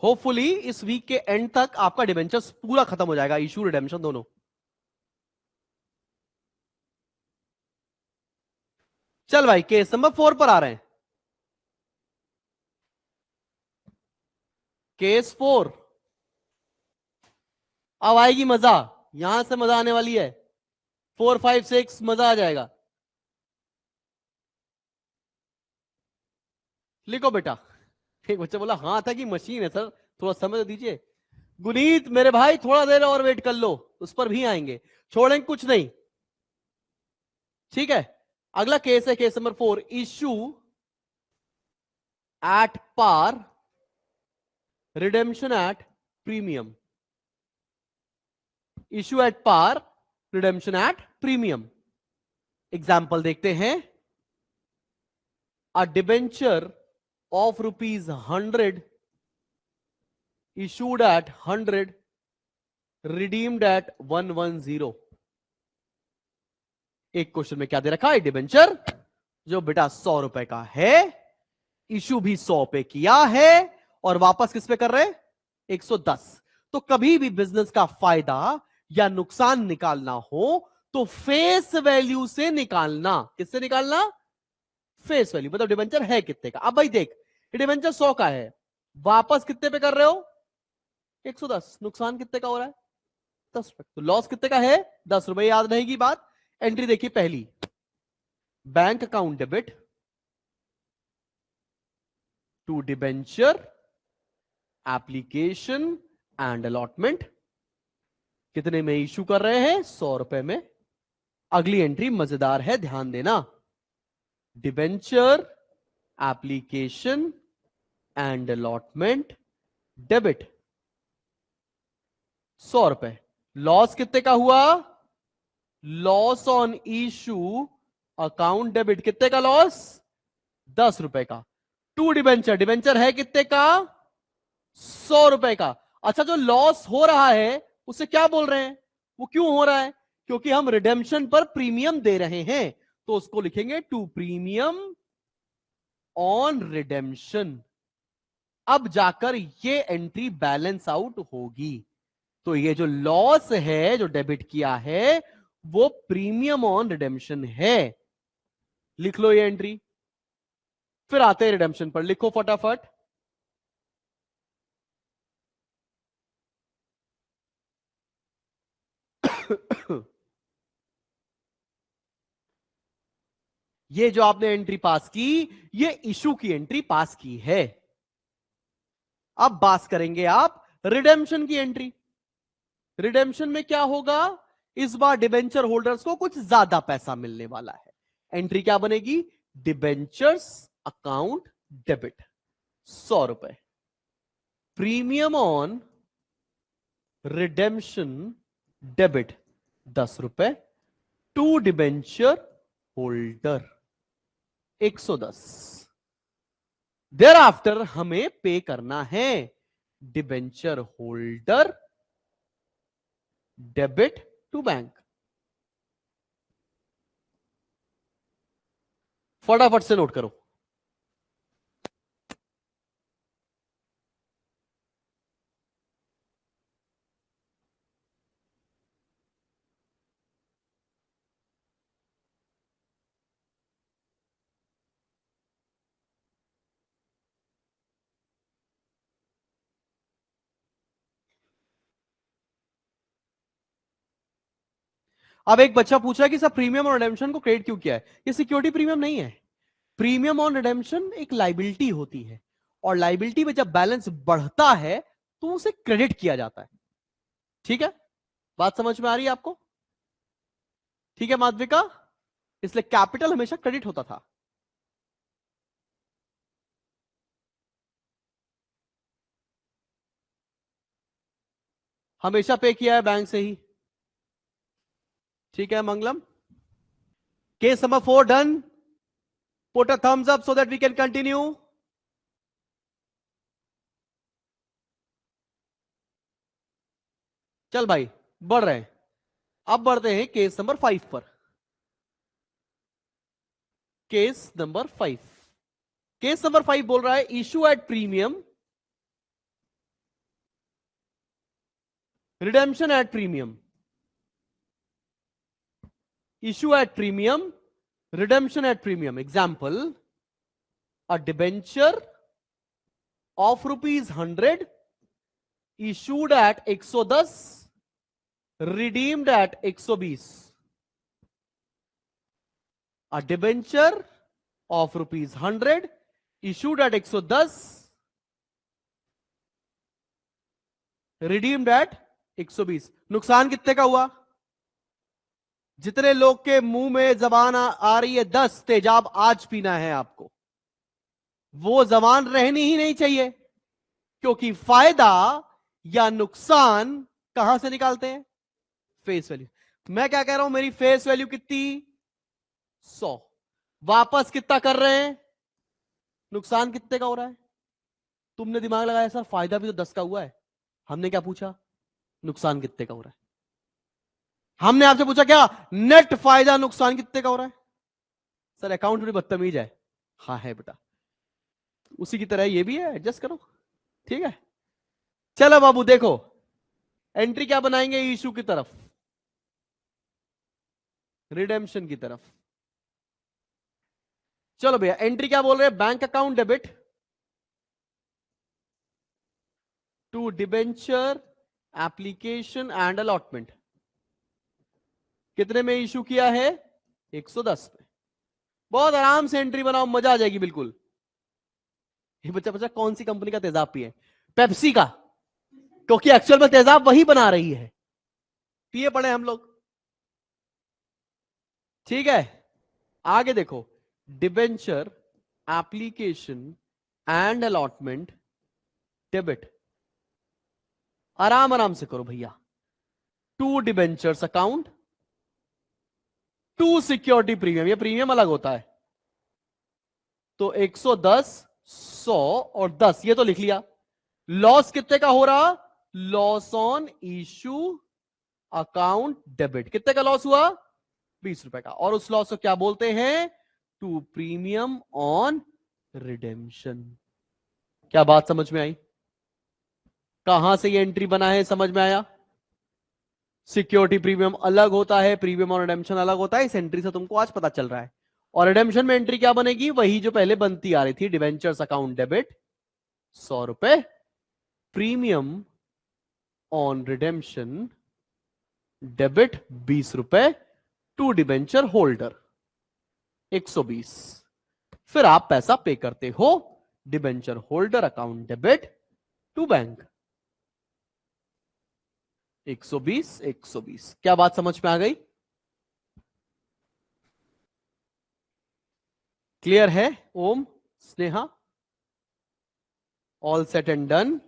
होपफुली इस वीक के एंड तक आपका डिबेंचर्स पूरा खत्म हो जाएगा, इशू रिडेम्पशन दोनों। चल भाई, केस नंबर 4 पर आ रहे हैं। केस 4, अब आएगी मजा, यहां से मजा आने वाली है। 4, 5, 6 मजा आ जाएगा। लिखो बेटा। एक बच्चा बोला हाँ था कि मशीन है सर, थोड़ा समय तो दीजिए। गुनीत मेरे भाई थोड़ा देर और वेट कर लो, उस पर भी आएंगे, छोड़ेंगे कुछ नहीं, ठीक है। अगला केस है case number 4, issue at par redemption at premium. Issue at par redemption at premium. Example देखते हैं। A debenture of ₹100 issued at 100 redeemed at 110। एक क्वेश्चन में क्या दे रखा है? डिबेंचर जो बेटा ₹100 का है, इशू भी 100 पे किया है, और वापस किस पे कर रहे हैं? 110। तो कभी भी बिजनेस का फायदा या नुकसान निकालना हो तो फेस वैल्यू से निकालना। किससे निकालना? Face value. मतलब डिबेंचर है कितने का। अब भाई देख, डिबेंचर 100 का है, वापस कितने पे कर रहे हो? 110। नुकसान कितने का हो रहा है? ₹10। तो लॉस कितने का है? ₹10। याद रहेगी बात। एंट्री देखिए पहली, bank account debit to debenture application and allotment. कितने में इशू कर रहे हैं? ₹100 में। अगली एंट्री मजेदार है, ध्यान देना। Debenture application and allotment debit ₹100। Loss कितने का हुआ? Loss on issue account debit कितने का लॉस? ₹10 का। टू डिबेंचर, डिबेंचर है कितने का? ₹100 का। अच्छा, जो लॉस हो रहा है उसे क्या बोल रहे हैं? वो क्यों हो रहा है? क्योंकि हम रिडेम्पशन पर प्रीमियम दे रहे हैं, तो उसको लिखेंगे टू प्रीमियम ऑन रिडेम्पशन। अब जाकर ये एंट्री बैलेंस आउट होगी। तो ये जो लॉस है जो डेबिट किया है वो प्रीमियम ऑन रिडेम्पशन है। लिख लो ये एंट्री। फिर आते हैं रिडेम्पशन पर, लिखो फटाफट। ये जो आपने एंट्री पास की, ये इशू की एंट्री पास की है। अब बात करेंगे आप रिडेम्पशन की एंट्री। रिडेम्पशन में क्या होगा? इस बार डिबेंचर होल्डर्स को कुछ ज्यादा पैसा मिलने वाला है। एंट्री क्या बनेगी? Debentures account debit ₹100, premium on redemption debit ₹10, to debenture holder 110। Thereafter हमें पे करना है debenture holder debit to bank. फटाफट से नोट करो। अब एक बच्चा पूछ रहा है कि सर प्रीमियम और रिडेम्पशन को क्रेडिट क्यों किया है? ये सिक्योरिटी प्रीमियम नहीं है। प्रीमियम ऑन रिडेम्पशन एक लाइबिलिटी होती है, और लाइबिलिटी में जब बैलेंस बढ़ता है तो उसे क्रेडिट किया जाता है। ठीक है, बात समझ में आ रही है आपको? ठीक है माधविका, इसलिए कैपिटल हमेशा क्रेडिट होता था। हमेशा पे किया है बैंक से ही। ठीक है Mangalam, case number 4 done. Put a thumbs up so that we can continue. चल भाई, बढ़ रहे हैं। अब बढ़ते हैं केस नंबर 5 पर। केस नंबर 5, केस नंबर 5 बोल रहा है issue at premium, redemption at premium. Issue at premium, redemption at premium. Example, a debenture of ₹100 issued at 110, redeemed eight 120। A debenture of ₹100 issued at 110, redeemed eight 120। नुकसान कितने का हुआ? जितने लोग के मुंह में जबान आ रही है 10 तेजाब आज पीना है आपको, वो जबान रहनी ही नहीं चाहिए। क्योंकि फायदा या नुकसान कहां से निकालते हैं? Face value. मैं क्या कह रहा हूं, मेरी फेस वैल्यू कितनी? 100। वापस कितना कर रहे हैं? नुकसान कितने का हो रहा है? तुमने दिमाग लगाया सर फायदा भी तो 10 का हुआ है। हमने क्या पूछा? नुकसान कितने का हो रहा है। हमने आपसे पूछा क्या? नेट फायदा नुकसान कितने का हो रहा है। सर अकाउंट में बदतमीज है। हाँ है बेटा, उसी की तरह ये भी है, एडजस्ट करो। ठीक है, चलो बाबू देखो, एंट्री क्या बनाएंगे? इशू की तरफ, रिडेम्पशन की तरफ। चलो भैया, एंट्री क्या बोल रहे हैं? Bank account debit to debenture application and allotment. कितने में इशू किया है? 110 में। बहुत आराम से एंट्री बनाओ, मजा आ जाएगी बिल्कुल। ये बच्चा बच्चा कौन सी कंपनी का तेजाब पिए? पेप्सी का, क्योंकि एक्चुअल में तेजाब वही बना रही है। पिए पड़े हम लोग। ठीक है, आगे देखो, debenture application and allotment debit. आराम आराम से करो भैया। To debentures account, to security premium, ये प्रीमियम अलग होता है। तो 110, 100 और 10 ये तो लिख लिया। लॉस कितने का हो रहा? Loss on issue account debit. कितने का लॉस हुआ? 20 रुपए का। और उस लॉस को क्या बोलते हैं? To premium on redemption. क्या बात समझ में आई? कहां से ये एंट्री बना है, समझ में आया? सिक्योरिटी प्रीमियम अलग होता है, प्रीमियम और रिडेम्पशन अलग होता है। इस एंट्री से तुमको आज पता चल रहा है। और रिडेम्पशन में एंट्री क्या बनेगी? वही जो पहले बनती आ रही थी, डिवेंचर्स अकाउंट डेबिट 100 रुपए, प्रीमियम ऑन रिडेम्पशन डेबिट 20 रुपए, टू डिवेंचर होल्डर 120। फिर आप पैसा पे करते हो debenture holder account debit to bank. 120 120। क्या बात समझ में आ गई? क्लियर है? Om, Sneha, all set and done.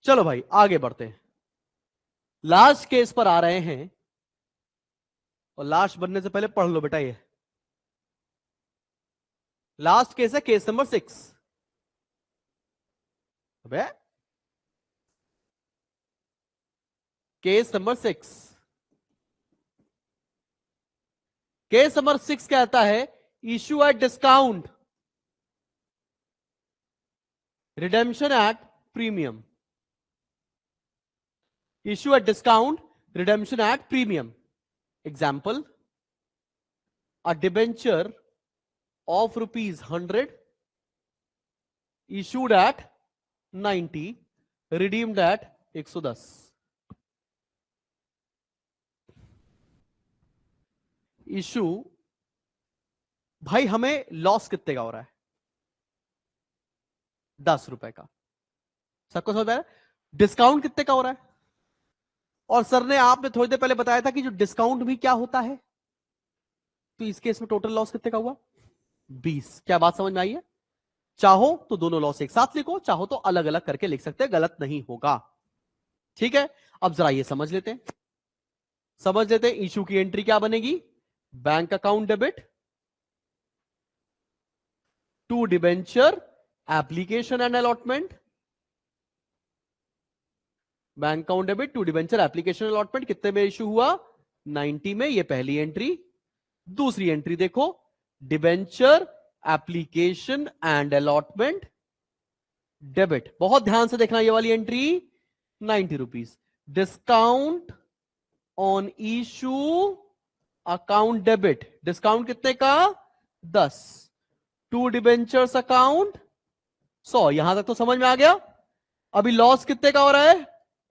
चलो भाई आगे बढ़ते हैं। लास्ट केस पर आ रहे हैं, और लास्ट बनने से पहले पढ़ लो बेटा। ये लास्ट केस है, केस नंबर 6। अबे केस नंबर 6, केस नंबर 6 कहता है issue at discount, redemption at premium. Issue at discount, redemption at premium. Example, a debenture of rupees 100 issued at 90, redeemed at 110। Issue, भाई हमें लॉस कितने का हो रहा है? 10 रुपए का। सबको समझ में आया? डिस्काउंट कितने का हो रहा है? और सर ने आपने थोड़ी देर पहले बताया था कि जो डिस्काउंट भी क्या होता है, तो इस केस में टोटल लॉस कितने का हुआ? 20। क्या बात समझ में आई है? चाहो तो दोनों लॉस एक साथ लिखो, चाहो तो अलग अलग करके लिख सकते हैं, गलत नहीं होगा। ठीक है, अब जरा ये समझ लेते हैं। समझ लेते हैं इशू की एंट्री क्या बनेगी। Bank account debit to debenture application and allotment. Bank account debit to debenture application allotment कितने में इशू हुआ? 90 में। ये पहली एंट्री। दूसरी एंट्री देखो, debenture application and allotment debit. बहुत ध्यान से देखना ये वाली entry, 90 rupees. Discount on issue account debit, discount कितने का? 10। To debentures account 100। यहां तक तो समझ में आ गया। अभी लॉस कितने का हो रहा है?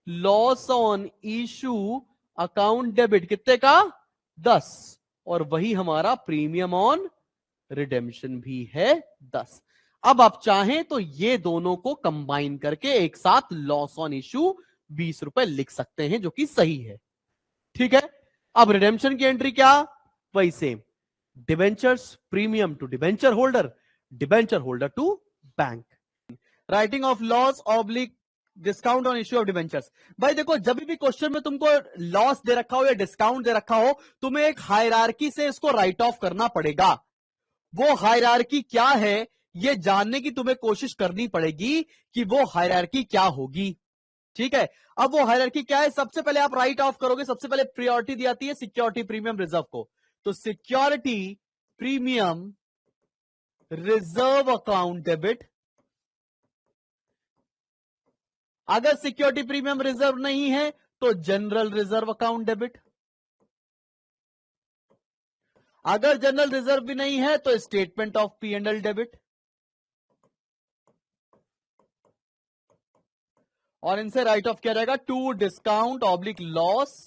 Loss on issue account debit कितने का? 10। और वही हमारा प्रीमियम ऑन रिडेम्पशन भी है 10। अब आप चाहें तो ये दोनों को कंबाइन करके एक साथ लॉस ऑन इशू 20 रुपए लिख सकते हैं, जो कि सही है। ठीक है, अब रिडेम्पशन की एंट्री क्या? वही same, debentures premium to debenture holder, debenture holder to bank. Writing off loss oblique discount on issue of debentures. भाई देखो, जब भी क्वेश्चन में तुमको लॉस दे रखा हो या डिस्काउंट दे रखा हो, तुम्हें एक हायरार्की से इसको राइट ऑफ करना पड़ेगा। वो हायरार्की क्या है, ये जानने की तुम्हें कोशिश करनी पड़ेगी कि वो हायरार्की क्या होगी। ठीक है, अब वो हायरार्की क्या है? सबसे पहले आप राइट ऑफ करोगे, सबसे पहले प्रायोरिटी दी जाती है सिक्योरिटी प्रीमियम रिजर्व को। तो security premium reserve account debit. अगर सिक्योरिटी प्रीमियम रिजर्व नहीं है तो जनरल रिजर्व अकाउंट डेबिट। अगर जनरल रिजर्व भी नहीं है तो statement of P and L debit. और इनसे राइट ऑफ किया जाएगा to discount oblique loss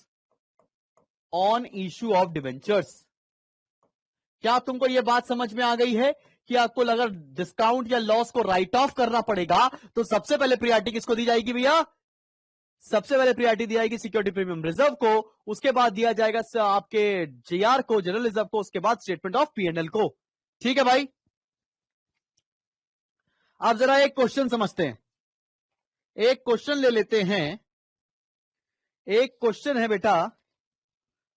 on issue of debentures. क्या तुमको यह बात समझ में आ गई है कि आपको अगर डिस्काउंट या लॉस को राइट ऑफ करना पड़ेगा तो सबसे पहले प्रायोरिटी किसको दी जाएगी भैया? सबसे पहले प्रायोरिटी दी जाएगी सिक्योरिटी प्रीमियम रिजर्व को, उसके बाद दिया जाएगा आपके जीआर को, जनरल रिजर्व को, उसके बाद स्टेटमेंट ऑफ पीएनएल को। ठीक है भाई, आप जरा एक क्वेश्चन समझते हैं। एक क्वेश्चन ले लेते हैं। एक क्वेश्चन है बेटा,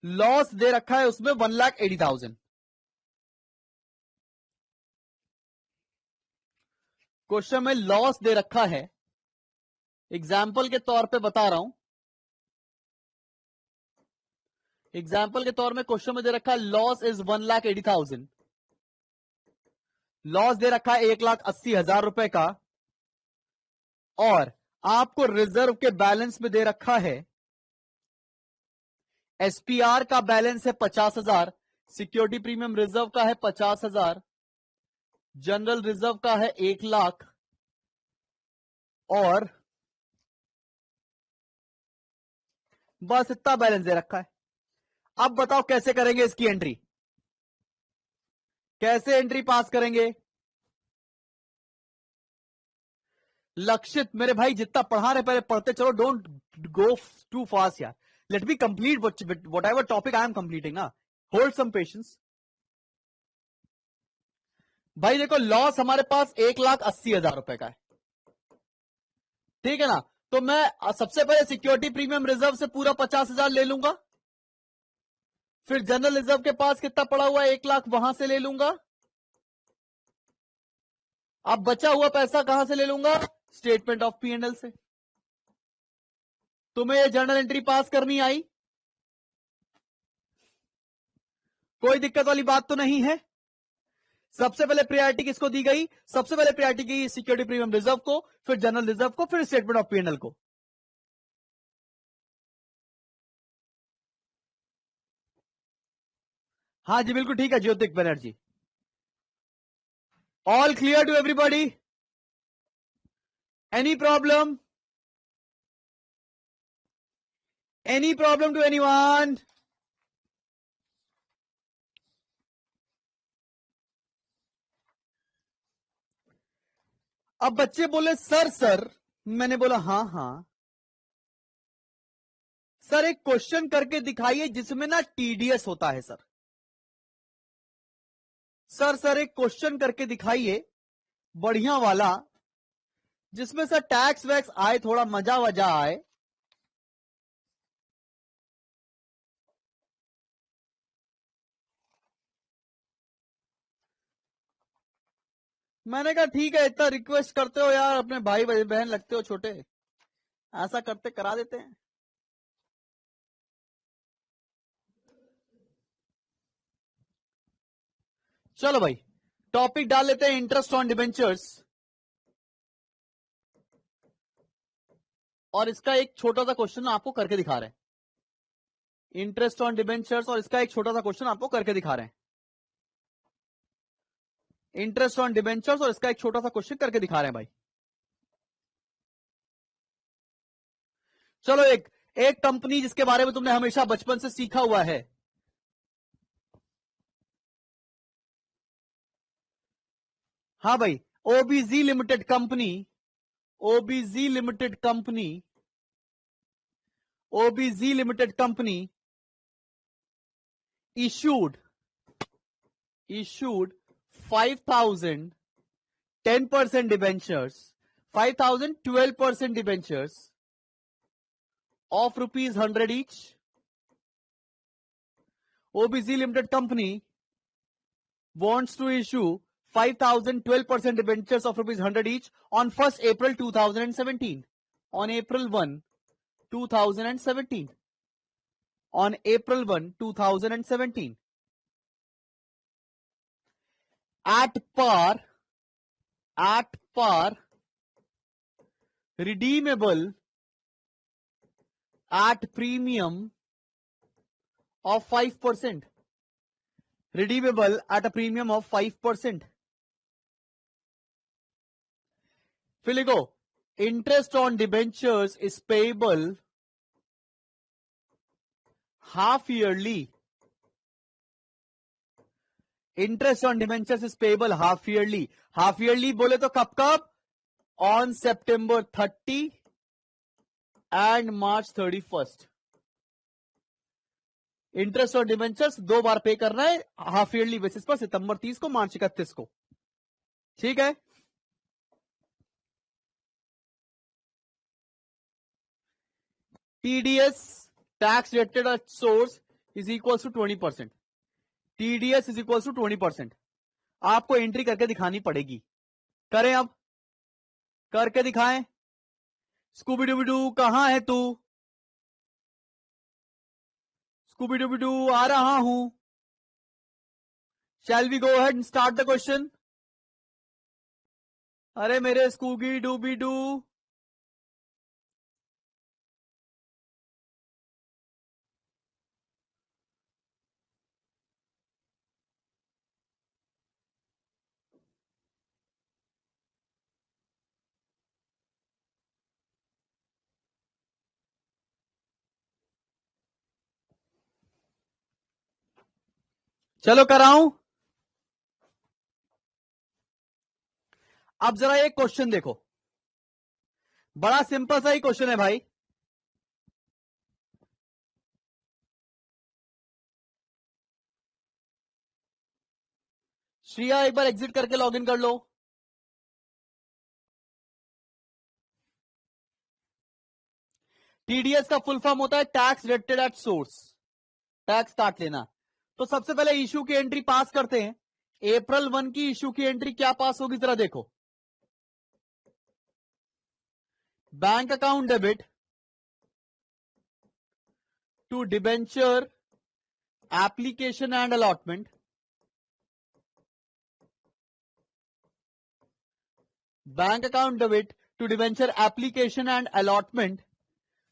लॉस दे रखा है उसमें 1,80,000। क्वेश्चन में लॉस दे रखा है, एग्जाम्पल के तौर पे बता रहा हूं, एग्जाम्पल के तौर में क्वेश्चन में दे रखा है लॉस इज 1,80,000। लॉस दे रखा है 1,80,000 रुपए का, और आपको रिजर्व के बैलेंस में दे रखा है, एसपीआर का बैलेंस है 50,000, सिक्योरिटी प्रीमियम रिजर्व का है 50,000, जनरल रिजर्व का है 1,00,000, और बस इतना बैलेंस दे रखा है। अब बताओ कैसे करेंगे इसकी एंट्री? कैसे एंट्री पास करेंगे? लक्षित मेरे भाई, जितना पढ़ा रहे पहले पढ़ते चलो, डोंट गो टू फास्ट यार। Let me complete what ever topic I am completing ना, होल्ड सम पेशेंस। भाई देखो, लॉस हमारे पास 1,80,000 रुपए का है, ठीक है ना। तो मैं सबसे पहले सिक्योरिटी प्रीमियम रिजर्व से पूरा 50,000 ले लूंगा, फिर जनरल रिजर्व के पास कितना पड़ा हुआ है 1 लाख, वहां से ले लूंगा। अब बचा हुआ पैसा कहां से ले लूंगा? स्टेटमेंट ऑफ P&L से। तुम्हें ये जर्नल एंट्री पास करनी आई? कोई दिक्कत वाली बात तो नहीं है? सबसे पहले प्रायोरिटी किसको दी गई? सबसे पहले प्रायोरिटी दी सिक्योरिटी प्रीमियम रिजर्व को, फिर जनरल रिजर्व को, फिर स्टेटमेंट ऑफ P&L को। हाँ जी बिल्कुल ठीक है Jyotik Banerjee. All clear to everybody? Any problem? Any problem to anyone? अब बच्चे बोले सर मैंने बोला हाँ हाँ सर, एक क्वेश्चन करके दिखाइए जिसमें ना टीडीएस होता है सर। सर एक क्वेश्चन करके दिखाइए बढ़िया वाला, जिसमें सर टैक्स वैक्स आए, थोड़ा मजा वजा आए। मैंने कहा ठीक है, इतना रिक्वेस्ट करते हो यार, अपने भाई बहन लगते हो छोटे, ऐसा करते करा देते हैं। चलो भाई टॉपिक डाल लेते हैं, इंटरेस्ट ऑन डिबेंचर्स। और इसका एक छोटा सा क्वेश्चन आपको करके दिखा रहे हैं। इंटरेस्ट ऑन डिबेंचर्स और इसका एक छोटा सा क्वेश्चन आपको करके दिखा रहे हैं। इंटरेस्ट ऑन डिबेंचर्स और इसका एक छोटा सा क्वेश्चन करके दिखा रहे हैं भाई। चलो एक एक कंपनी जिसके बारे में तुमने हमेशा बचपन से सीखा हुआ है। हाँ भाई, ओबीजी limited company, ओबीजी limited company, ओबीजी limited company issued 5,000 10% debentures, 5,000 12% debentures of rupees 100 each. OBZ Limited Company wants to issue 5,000 12% debentures of rupees 100 each on 1st April 2017. On April 1, 2017. On April 1, 2017. At par, redeemable at premium of 5%. Redeemable at a premium of 5%. फिर लिखो, interest on debentures is payable half yearly. Interest on debentures is payable half yearly. Half yearly बोले तो कब कब? On September 30 and March 31st. Interest और debentures 2 बार पे करना है हाफ ईयरली बेसिस पर, सितंबर 30 को, मार्च 31 को। ठीक है, TDS tax deducted at source is equal to 20%। TDS is equal to 20%। आपको एंट्री करके दिखानी पड़ेगी। करें अब, करके दिखाएं। स्कूबी डूबी डू कहां है तू? स्कूबी डूबी डू आ रहा हूं। Shall we go ahead and start the question? अरे मेरे स्कूबी डूबी डू, चलो कराऊं। अब जरा एक क्वेश्चन देखो, बड़ा सिंपल सा ही क्वेश्चन है भाई। श्रिया एक बार एग्जिट करके लॉगिन कर लो। टीडीएस का फुल फॉर्म होता है tax deducted at source, tax काट लेना। तो सबसे पहले इशू की एंट्री पास करते हैं। अप्रैल 1 की इशू की एंट्री क्या पास होगी जरा देखो। Bank account debit to debenture application and allotment, bank account debit to debenture application and allotment.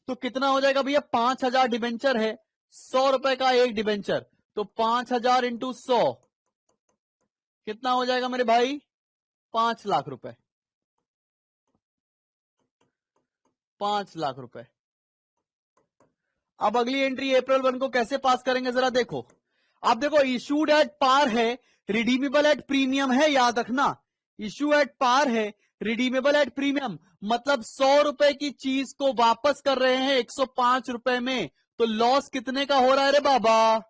तो कितना हो जाएगा भैया, 5000 डिबेंचर है, 100 रुपए का एक डिबेंचर, तो 5000 इंटू 100 कितना हो जाएगा मेरे भाई, 5 लाख रुपए, 5 लाख रुपए। अब अगली एंट्री अप्रैल 1 को कैसे पास करेंगे जरा देखो। अब देखो इशूड एट पार है, रिडीमेबल एट प्रीमियम है, याद रखना इशू एट पार है, रिडीमेबल एट प्रीमियम, मतलब 100 रुपए की चीज को वापस कर रहे हैं 105 रुपए में, तो लॉस कितने का हो रहा है रे बाबा,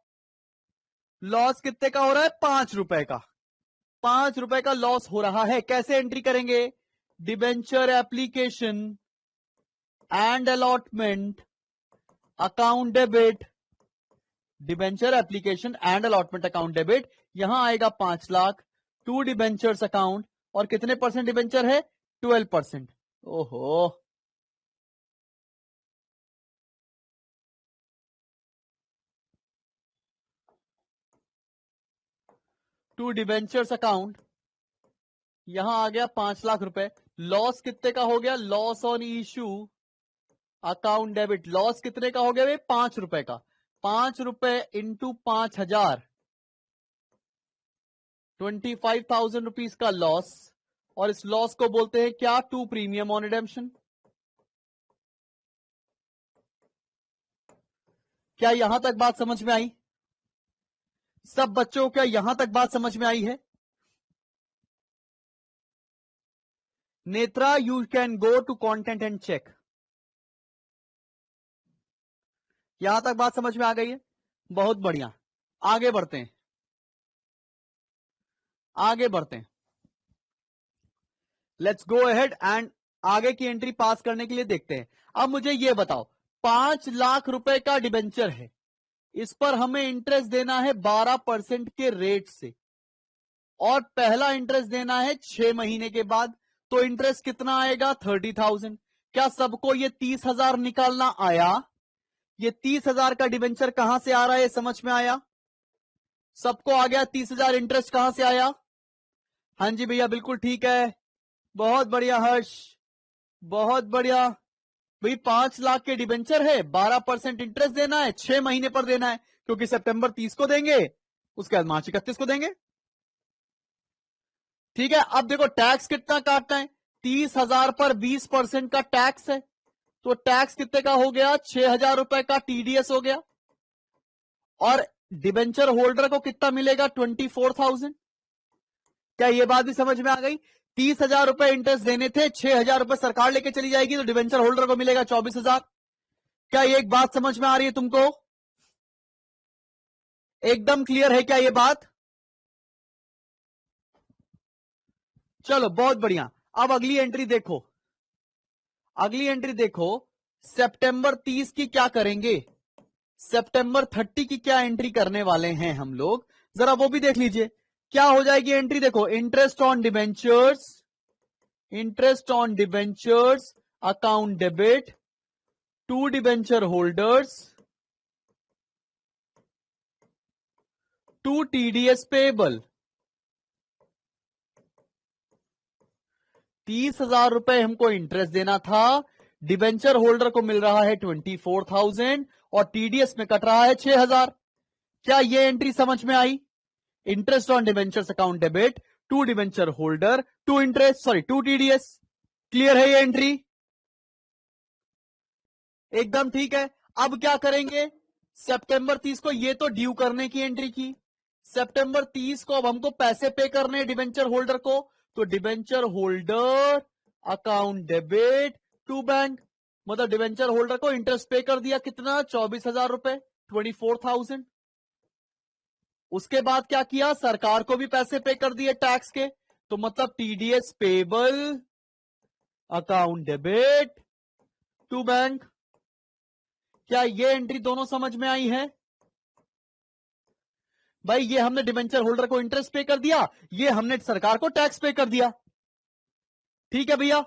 लॉस कितने का हो रहा है, 5 रुपए का, 5 रुपए का लॉस हो रहा है। कैसे एंट्री करेंगे, debenture application and allotment account debit, debenture application and allotment account debit, यहां आएगा 5 लाख टू डिबेंचर्स अकाउंट, और कितने परसेंट डिबेंचर है, 12%। ओहो, टू डिबेंचर्स अकाउंट, यहां आ गया 5 लाख रुपए, लॉस कितने का हो गया, loss on issue account debit, loss कितने का हो गया भाई, 5 रुपए का, 5 रुपए इंटू 5000, 25,000 रुपीज का लॉस, और इस लॉस को बोलते हैं क्या, टू प्रीमियम ऑन रिडेम्पशन। क्या यहां तक बात समझ में आई, सब बच्चों, क्या यहां तक बात समझ में आई है। Netra, you can go to content and check, यहां तक बात समझ में आ गई है, बहुत बढ़िया। आगे बढ़ते हैं, आगे बढ़ते हैं, लेट्स गो अहेड एंड आगे की एंट्री पास करने के लिए देखते हैं। अब मुझे यह बताओ, 5 लाख रुपए का डिबेंचर है, इस पर हमें इंटरेस्ट देना है 12% के रेट से, और पहला इंटरेस्ट देना है 6 महीने के बाद, तो इंटरेस्ट कितना आएगा, 30,000। क्या सबको ये 30,000 निकालना आया, ये 30,000 का डिबेंचर कहां से आ रहा है, समझ में आया, सबको आ गया 30,000, इंटरेस्ट कहां से आया, हाँ जी भैया बिल्कुल ठीक है, बहुत बढ़िया हर्ष, बहुत बढ़िया भाई। 5 लाख के डिबेंचर है, 12% इंटरेस्ट देना है, 6 महीने पर देना है, क्योंकि सितंबर 30 को देंगे, उसके बाद मार्च 31 को देंगे, ठीक है। अब देखो टैक्स कितना काटना है, 30,000 पर 20% का टैक्स है, तो टैक्स कितने का हो गया, 6,000 रुपए का टीडीएस हो गया, और डिबेंचर होल्डर को कितना मिलेगा, 24,000। क्या ये बात भी समझ में आ गई, 30,000 रुपए इंटरेस्ट देने थे, 6,000 रुपए सरकार लेके चली जाएगी, तो डिबेंचर होल्डर को मिलेगा 24,000। क्या ये एक बात समझ में आ रही है तुमको, एकदम क्लियर है क्या ये बात, चलो बहुत बढ़िया। अब अगली एंट्री देखो, अगली एंट्री देखो, सितंबर 30 की क्या करेंगे, सितंबर 30 की क्या एंट्री करने वाले हैं हम लोग, जरा वो भी देख लीजिए। क्या हो जाएगी एंट्री, देखो interest on debentures, interest on debentures account debit to debenture holders to TDS payable, 30,000 रुपए हमको इंटरेस्ट देना था, डिबेंचर होल्डर को मिल रहा है 24,000, और टीडीएस में कट रहा है 6,000। क्या ये एंट्री समझ में आई, interest on debentures account debit to debenture holder to interest, sorry to TDS, clear है ये एंट्री, एकदम ठीक है। अब क्या करेंगे, सितंबर 30 को, ये तो ड्यू करने की एंट्री की, सितंबर 30 को अब हमको पैसे पे करने डिबेंचर होल्डर को, तो debenture holder account debit to bank, मतलब डिबेंचर होल्डर को इंटरेस्ट पे कर दिया, कितना, 24,000 रुपए, 24,000। उसके बाद क्या किया, सरकार को भी पैसे पे कर दिए टैक्स के, तो मतलब TDS payable account debit to bank, क्या ये एंट्री दोनों समझ में आई है? भाई ये हमने डिबेंचर होल्डर को इंटरेस्ट पे कर दिया, ये हमने सरकार को टैक्स पे कर दिया। ठीक है भैया।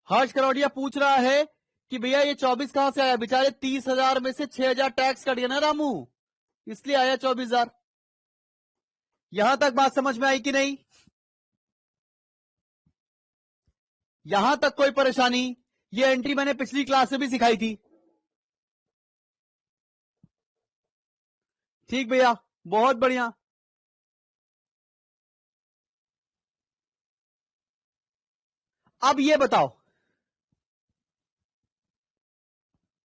हर्ष करोड़िया पूछ रहा है कि भैया ये 24 कहां से आया? बेचारे 30,000 में से 6,000 टैक्स कट गया ना रामू, इसलिए आया 24,000। यहां तक बात समझ में आई कि नहीं? यहां तक कोई परेशानी? ये एंट्री मैंने पिछली क्लास में भी सिखाई थी। ठीक भैया, बहुत बढ़िया। अब ये बताओ,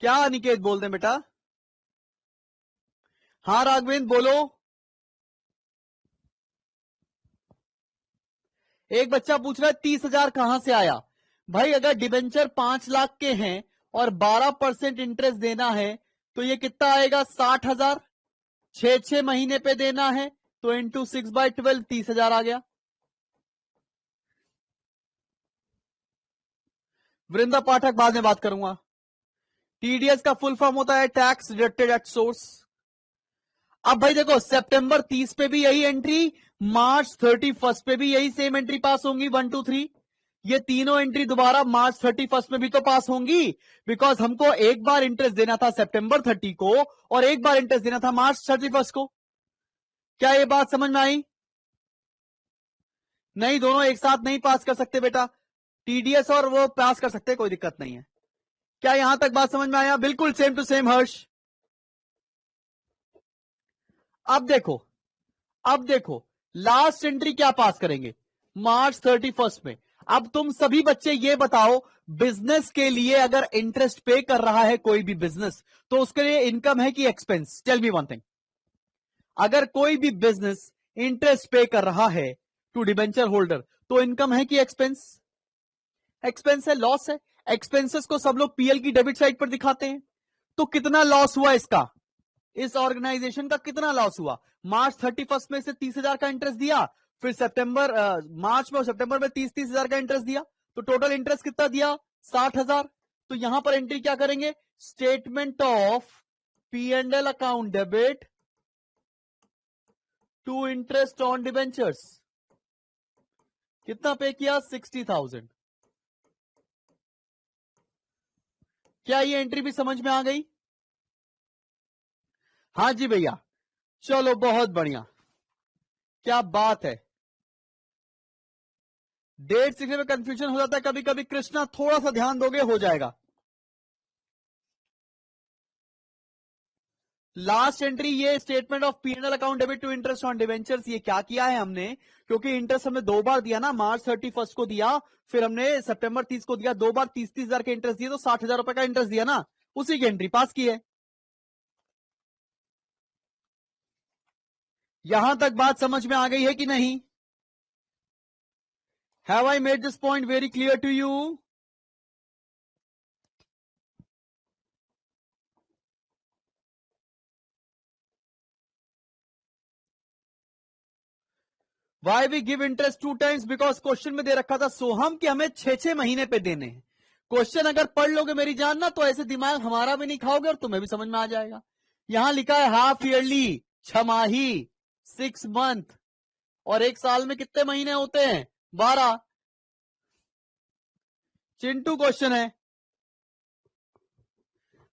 क्या अनिकेत बोल रहे बेटा? हाँ राघवेंद्र बोलो। एक बच्चा पूछ रहा है 30,000 कहां से आया? भाई अगर डिबेंचर 5 लाख के हैं और 12% इंटरेस्ट देना है तो ये कितना आएगा? 60,000। 6 महीने पे देना है तो इंटू 6/12 30,000 आ गया। वृंदा पाठक बाद में बात करूंगा। टीडीएस का फुल फॉर्म होता है टैक्स डिडक्टेड एट सोर्स। अब भाई देखो, सितंबर 30 पे भी यही एंट्री, मार्च 31 पे भी यही सेम एंट्री पास होंगी, 1 2 3। ये तीनों एंट्री दोबारा मार्च 31 में भी तो पास होंगी, बिकॉज हमको एक बार इंटरेस्ट देना था सितंबर 30 को और एक बार इंटरेस्ट देना था मार्च 31 को। क्या ये बात समझ में आई? नहीं, दोनों एक साथ नहीं पास कर सकते बेटा, टीडीएस और वो पास कर सकते, कोई दिक्कत नहीं है। क्या यहां तक बात समझ में आया? बिल्कुल सेम टू सेम हर्ष। अब देखो लास्ट एंट्री क्या पास करेंगे? मार्च 31 में। अब तुम सभी बच्चे ये बताओ, बिजनेस के लिए अगर इंटरेस्ट पे कर रहा है कोई भी बिजनेस, तो उसके लिए इनकम है कि expense? Tell me one thing. अगर कोई भी बिजनेस इंटरेस्ट पे कर रहा है टू डिबेंचर होल्डर, तो इनकम है कि एक्सपेंस? एक्सपेंस है, लॉस है। एक्सपेंसेस को सब लोग पीएल की डेबिट साइड पर दिखाते हैं। तो कितना लॉस हुआ इसका, इस ऑर्गेनाइजेशन का कितना लॉस हुआ? मार्च 31 में से 30,000 का इंटरेस्ट दिया, फिर मार्च में और सितंबर में 30,000 का इंटरेस्ट दिया, तो टोटल इंटरेस्ट कितना दिया? 60,000। तो यहां पर एंट्री क्या करेंगे? Statement of P&L account debit to interest on debentures. कितना पे किया? 60,000। क्या ये एंट्री भी समझ में आ गई? हाँ जी भैया, चलो बहुत बढ़िया, क्या बात है। डेट लिखने में कंफ्यूजन हो जाता है कभी कभी, कृष्णा थोड़ा सा ध्यान दोगे हो जाएगा। लास्ट एंट्री ये statement of P&L account debit to interest on debentures, ये क्या किया है हमने? क्योंकि इंटरेस्ट हमने 2 बार दिया ना, मार्च 31 को दिया, फिर हमने सितंबर 30 को दिया, 2 बार 30,000 के इंटरेस्ट दिए, तो 60,000 रुपए का इंटरेस्ट दिया ना, उसी की एंट्री पास की है। यहां तक बात समझ में आ गई है कि नहीं? Have I made this point very clear to you? Why we give interest 2 times? Because question में दे रखा था सोहम कि हमें 6 महीने पे देने हैं। क्वेश्चन अगर पढ़ लोगे मेरी जान ना, तो ऐसे दिमाग हमारा भी नहीं खाओगे और तुम्हें भी समझ में आ जाएगा। यहां लिखा है हाफ ईयरली, 6 माही, 6 मंथ, और एक साल में कितने महीने होते हैं? 12। चिंटू क्वेश्चन है।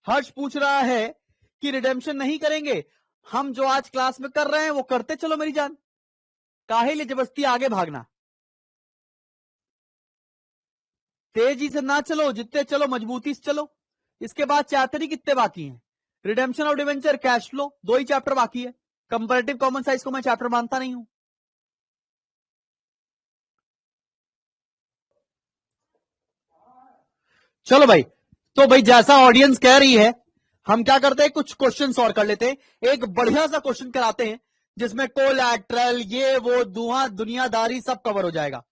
हर्ष पूछ रहा है कि रिडेम्पशन नहीं करेंगे? हम जो आज क्लास में कर रहे हैं वो करते चलो मेरी जान, काहे लिए जबरदस्ती आगे भागना? तेजी से ना चलो, जितने चलो मजबूती से चलो। इसके बाद चैप्टर ही कितने बाकी हैं? Redemption of debenture, cash flow, 2 he chapter बाकी है। कंपैरेटिव कॉमन साइज को मैं चैप्टर मानता नहीं हूं। चलो भाई, तो भाई जैसा ऑडियंस कह रही है, हम क्या करते हैं, कुछ क्वेश्चन और कर लेते हैं। एक बढ़िया सा क्वेश्चन कराते हैं जिसमें कोलैटरल, ये वो दुनियादारी सब कवर हो जाएगा।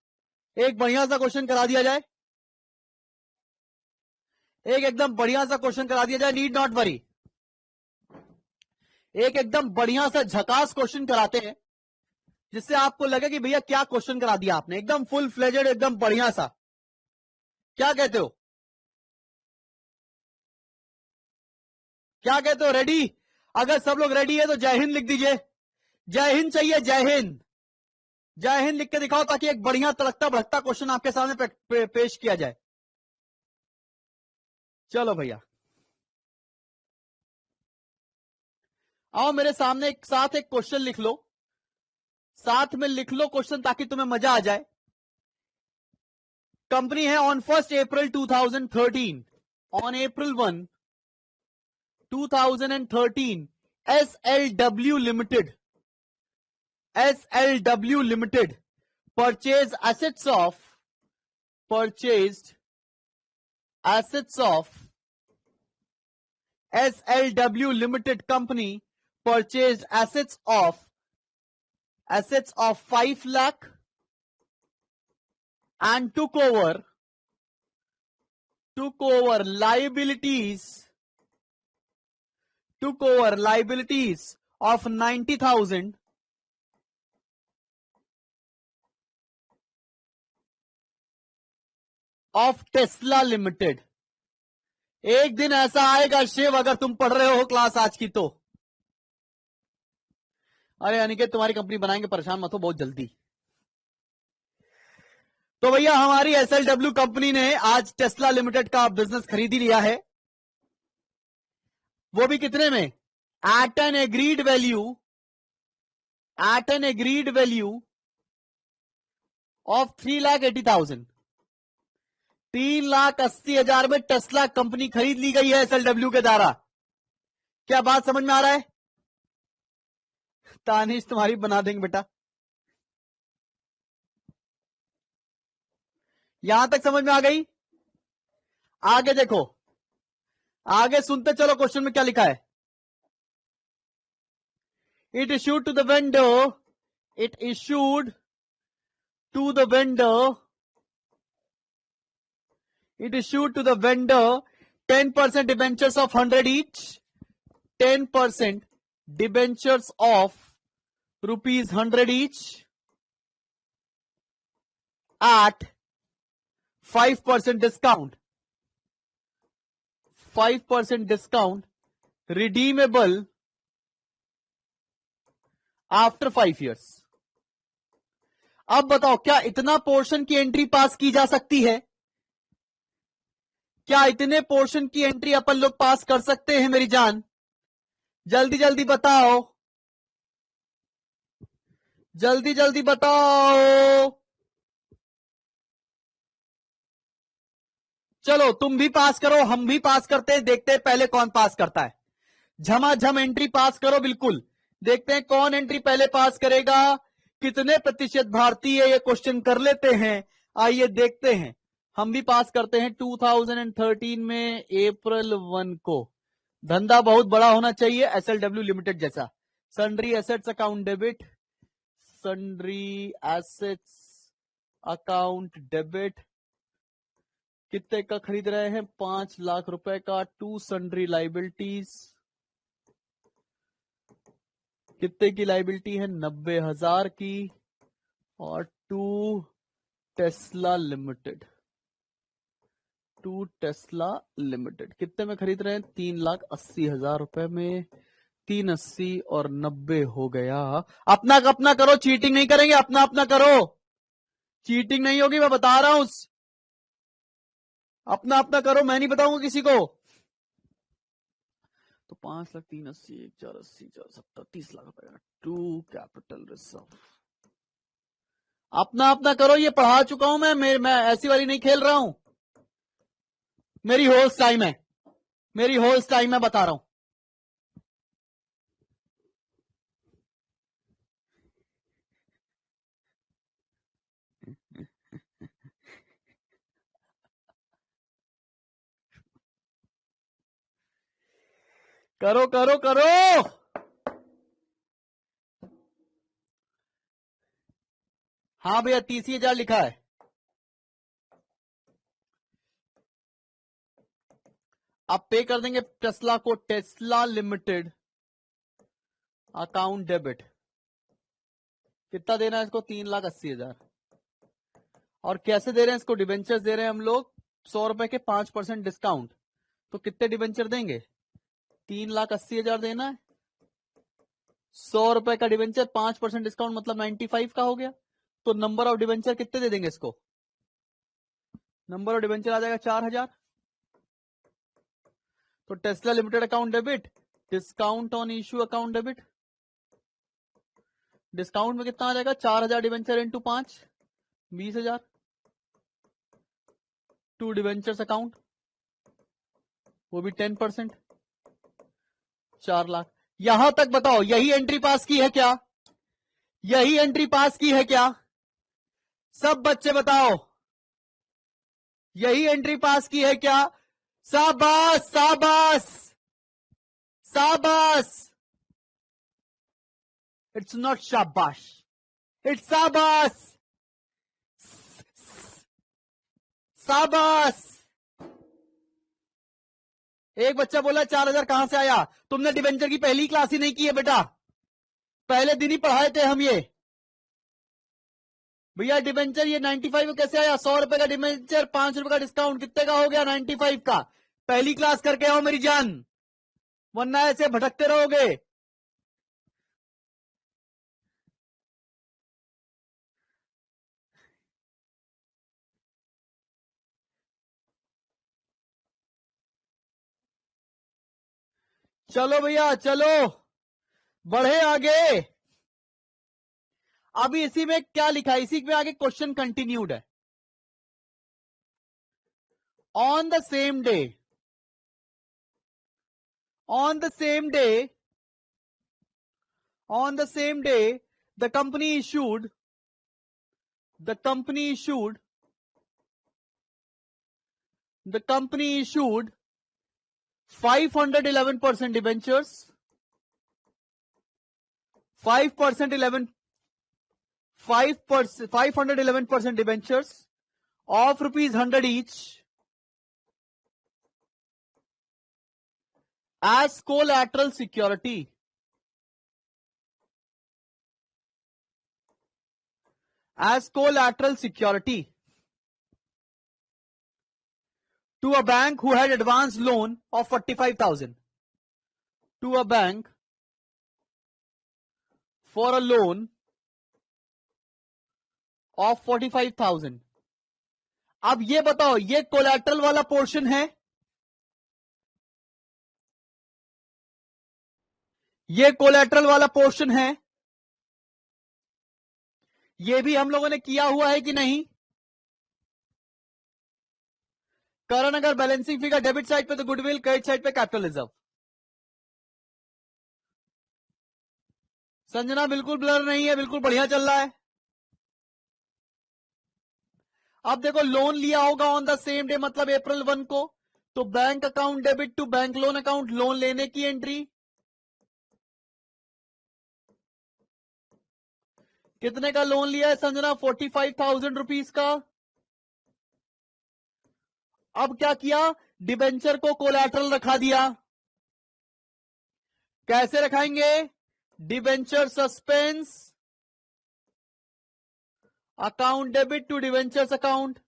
एक बढ़िया सा क्वेश्चन करा दिया जाए, एक एकदम बढ़िया सा क्वेश्चन करा दिया जाए, नीड नॉट वरी। एक एकदम बढ़िया सा झकास क्वेश्चन कराते हैं जिससे आपको लगे कि भैया क्या क्वेश्चन करा दिया आपने, एकदम फुल फ्लेजेड, एकदम बढ़िया सा। क्या कहते हो? क्या कहते हो, रेडी? अगर सब लोग रेडी है तो जय हिंद लिख दीजिए। जय हिंद चाहिए, जय हिंद। जय हिंद लिख के दिखाओ ताकि एक बढ़िया तड़कता भड़कता क्वेश्चन आपके सामने पेश किया जाए। चलो भैया, आओ मेरे सामने साथ एक क्वेश्चन लिख लो, साथ में लिख लो क्वेश्चन ताकि तुम्हें मजा आ जाए। कंपनी है on 1 April 2013, on April 1, 2013, SLW Limited, SLW Limited purchased assets of SLW Limited company purchased assets of 5 lakh and took over liabilities of 90,000 of Tesla Limited। एक दिन ऐसा आएगा शिव, अगर तुम पढ़ रहे हो क्लास आज की तो, अरे अनिकेत तुम्हारी कंपनी बनाएंगे, परेशान मत हो बहुत जल्दी। तो भैया हमारी SLW कंपनी ने आज टेस्ला लिमिटेड का बिजनेस खरीद ही लिया है, वो भी कितने में? At an agreed value of 3,80,000। 3,80,000 में टेस्ला कंपनी खरीद ली गई है SLW के द्वारा। क्या बात समझ में आ रहा है? तानिश तुम्हारी बना देंगे बेटा। यहां तक समझ में आ गई? आगे देखो, आगे सुनते चलो क्वेश्चन में क्या लिखा है। It issued to the vendor 10% debentures of 100 each, 10% debentures of rupees 100 each at 5% discount, redeemable after 5 years। अब बताओ क्या इतना पोर्शन की एंट्री पास की जा सकती है? क्या इतने पोर्शन की एंट्री अपन लोग पास कर सकते हैं मेरी जान? जल्दी जल्दी बताओ, जल्दी जल्दी बताओ। चलो तुम भी पास करो, हम भी पास करते हैं, देखते हैं पहले कौन पास करता है। झमाझम एंट्री पास करो, बिल्कुल देखते हैं कौन एंट्री पहले पास करेगा। कितने प्रतिशत भारतीय ये क्वेश्चन कर लेते हैं, आइए देखते हैं। हम भी पास करते हैं 2013 में April 1 को। धंधा बहुत बड़ा होना चाहिए SLW लिमिटेड जैसा। Sundry assets account debit, sundry assets account debit कितने का खरीद रहे हैं? 5 लाख रुपए का। टू सन्ड्री लाइबिलिटीज, कितने की लाइबिलिटी है? 90,000 की। और टू टेस्ला लिमिटेड कितने में खरीद रहे हैं? 3,80,000 रुपए में। 380 और 90 हो गया। अपना अपना करो, चीटिंग नहीं करेंगे, अपना अपना करो, चीटिंग नहीं होगी, मैं बता रहा हूं। अपना अपना करो, मैं नहीं बताऊंगा किसी को। तो 5 लाख 380 480 470 30 लाख रुपए का टू कैपिटल रिजर्व। अपना अपना करो, ये पढ़ा चुका हूं मैं ऐसी वाली नहीं खेल रहा हूं। मेरी होल्स टाइम है, मैं बता रहा हूं। करो करो करो। हाँ भैया 30,000 लिखा है। अब पे कर देंगे टेस्ला को, टेस्ला लिमिटेड अकाउंट डेबिट। कितना देना है इसको? 3,80,000। और कैसे दे रहे हैं इसको? डिबेंचर्स दे रहे हैं हम लोग 100 रुपए के 5% डिस्काउंट। तो कितने डिबेंचर देंगे? 3,80,000 देना है। 100 रुपए का डिवेंचर, 5% डिस्काउंट मतलब 95 का हो गया। तो नंबर ऑफ डिवेंचर कितने दे देंगे इसको? नंबर ऑफ डिवेंचर आ जाएगा 4,000। तो Tesla limited account debit, discount on issue account debit, discount में कितना आ जाएगा? 4,000 debenture into 5, 20,000। To debentures account, वो भी 10%, 4 लाख। यहां तक बताओ, यही एंट्री पास की है क्या? यही एंट्री पास की है क्या? सब बच्चे बताओ, यही एंट्री पास की है क्या? शाबाश शाबाश शाबाश। इट्स नॉट शाबाश, इट्स शाबाश शाबाश। एक बच्चा बोला 4,000 कहां से आया? तुमने डिवेंचर की पहली क्लास ही नहीं की है बेटा, पहले दिन ही पढ़ाए थे हम ये। भैया डिवेंचर ये 95 कैसे आया? 100 रुपए का डिवेंचर, 5 रुपए का डिस्काउंट, कितने का हो गया? 95 का। पहली क्लास करके आओ मेरी जान, वरना ऐसे भटकते रहोगे। चलो भैया चलो, बढ़े आगे। अभी इसी में क्या लिखा है? इसी में आगे क्वेश्चन कंटिन्यूड है। On the same day, on the same day, on the same day, the company issued 511% debentures, 511% debentures of rupees 100 each as collateral security. As collateral security to a bank who had advanced loan of 45,000. To a bank for a loan of 45,000. अब ये बताओ, ये collateral वाला portion है? ये collateral वाला portion है? ये भी हम लोगों ने किया हुआ है कि नहीं? करंट अगर बैलेंसिंग फिगर डेबिट साइड पे तो गुडविल, क्रेडिट साइड पे कैपिटल रिजर्व। संजना बिल्कुल ब्लर नहीं है, बिल्कुल बढ़िया चल रहा है। अब देखो, लोन लिया होगा ऑन द सेम डे मतलब April 1 को, तो bank account debit to bank loan account, loan लेने की एंट्री। कितने का लोन लिया है संजना? 45,000 रुपीज का। अब क्या किया? डिबेंचर को कोलैटरल रखा दिया। कैसे रखाएंगे? Debenture suspense account debit to debentures account.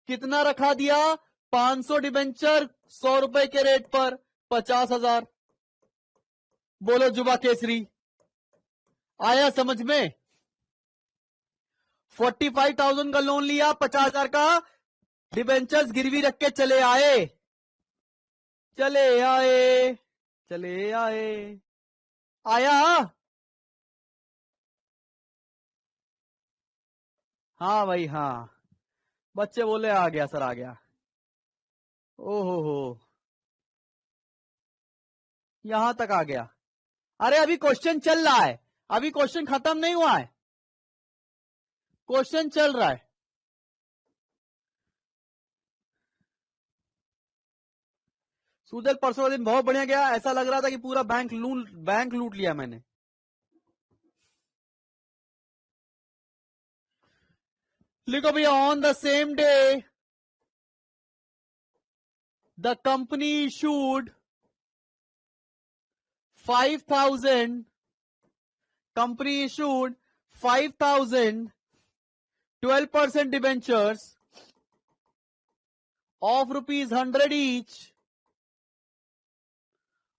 कितना रखा दिया? 500 डिबेंचर 100 रुपए के रेट पर 50,000। बोलो जुबा केसरी, आया समझ में? 45,000 का लोन लिया, 50,000 का डिबेंचर्स गिरवी रख के चले आए, चले आए, चले आए। आया? हाँ भाई हाँ, बच्चे बोले आ गया सर, आ गया। ओहो हो, यहां तक आ गया। अरे अभी क्वेश्चन चल रहा है, अभी क्वेश्चन खत्म नहीं हुआ है, क्वेश्चन चल रहा है। सूजल परसों दिन बहुत बढ़िया गया, ऐसा लग रहा था कि पूरा बैंक लूट लिया मैंने। लिखो भैया, on the same day the company issued 5,000, company issued 5,000 12% debentures of rupees 100 each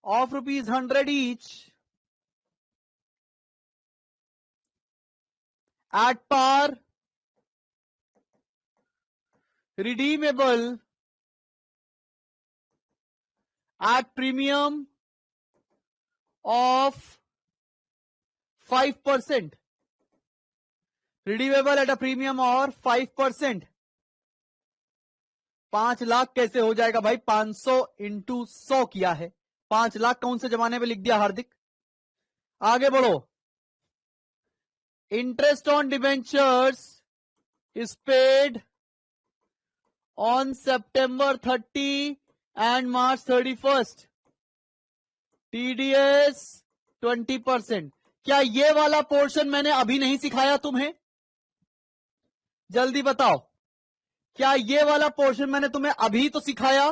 of ₹100 each at par, redeemable at premium of 5%, redeemable at a premium और 5%। 5 लाख कैसे हो जाएगा भाई? 500 इंटू 100 किया है। 5 लाख कौन से जमाने में लिख दिया हार्दिक? आगे बढ़ो। Interest on debentures is paid on September 30 and March 31st, TDS 20%। क्या ये वाला पोर्शन मैंने अभी नहीं सिखाया तुम्हें? जल्दी बताओ, क्या ये वाला पोर्शन मैंने तुम्हें अभी तो सिखाया?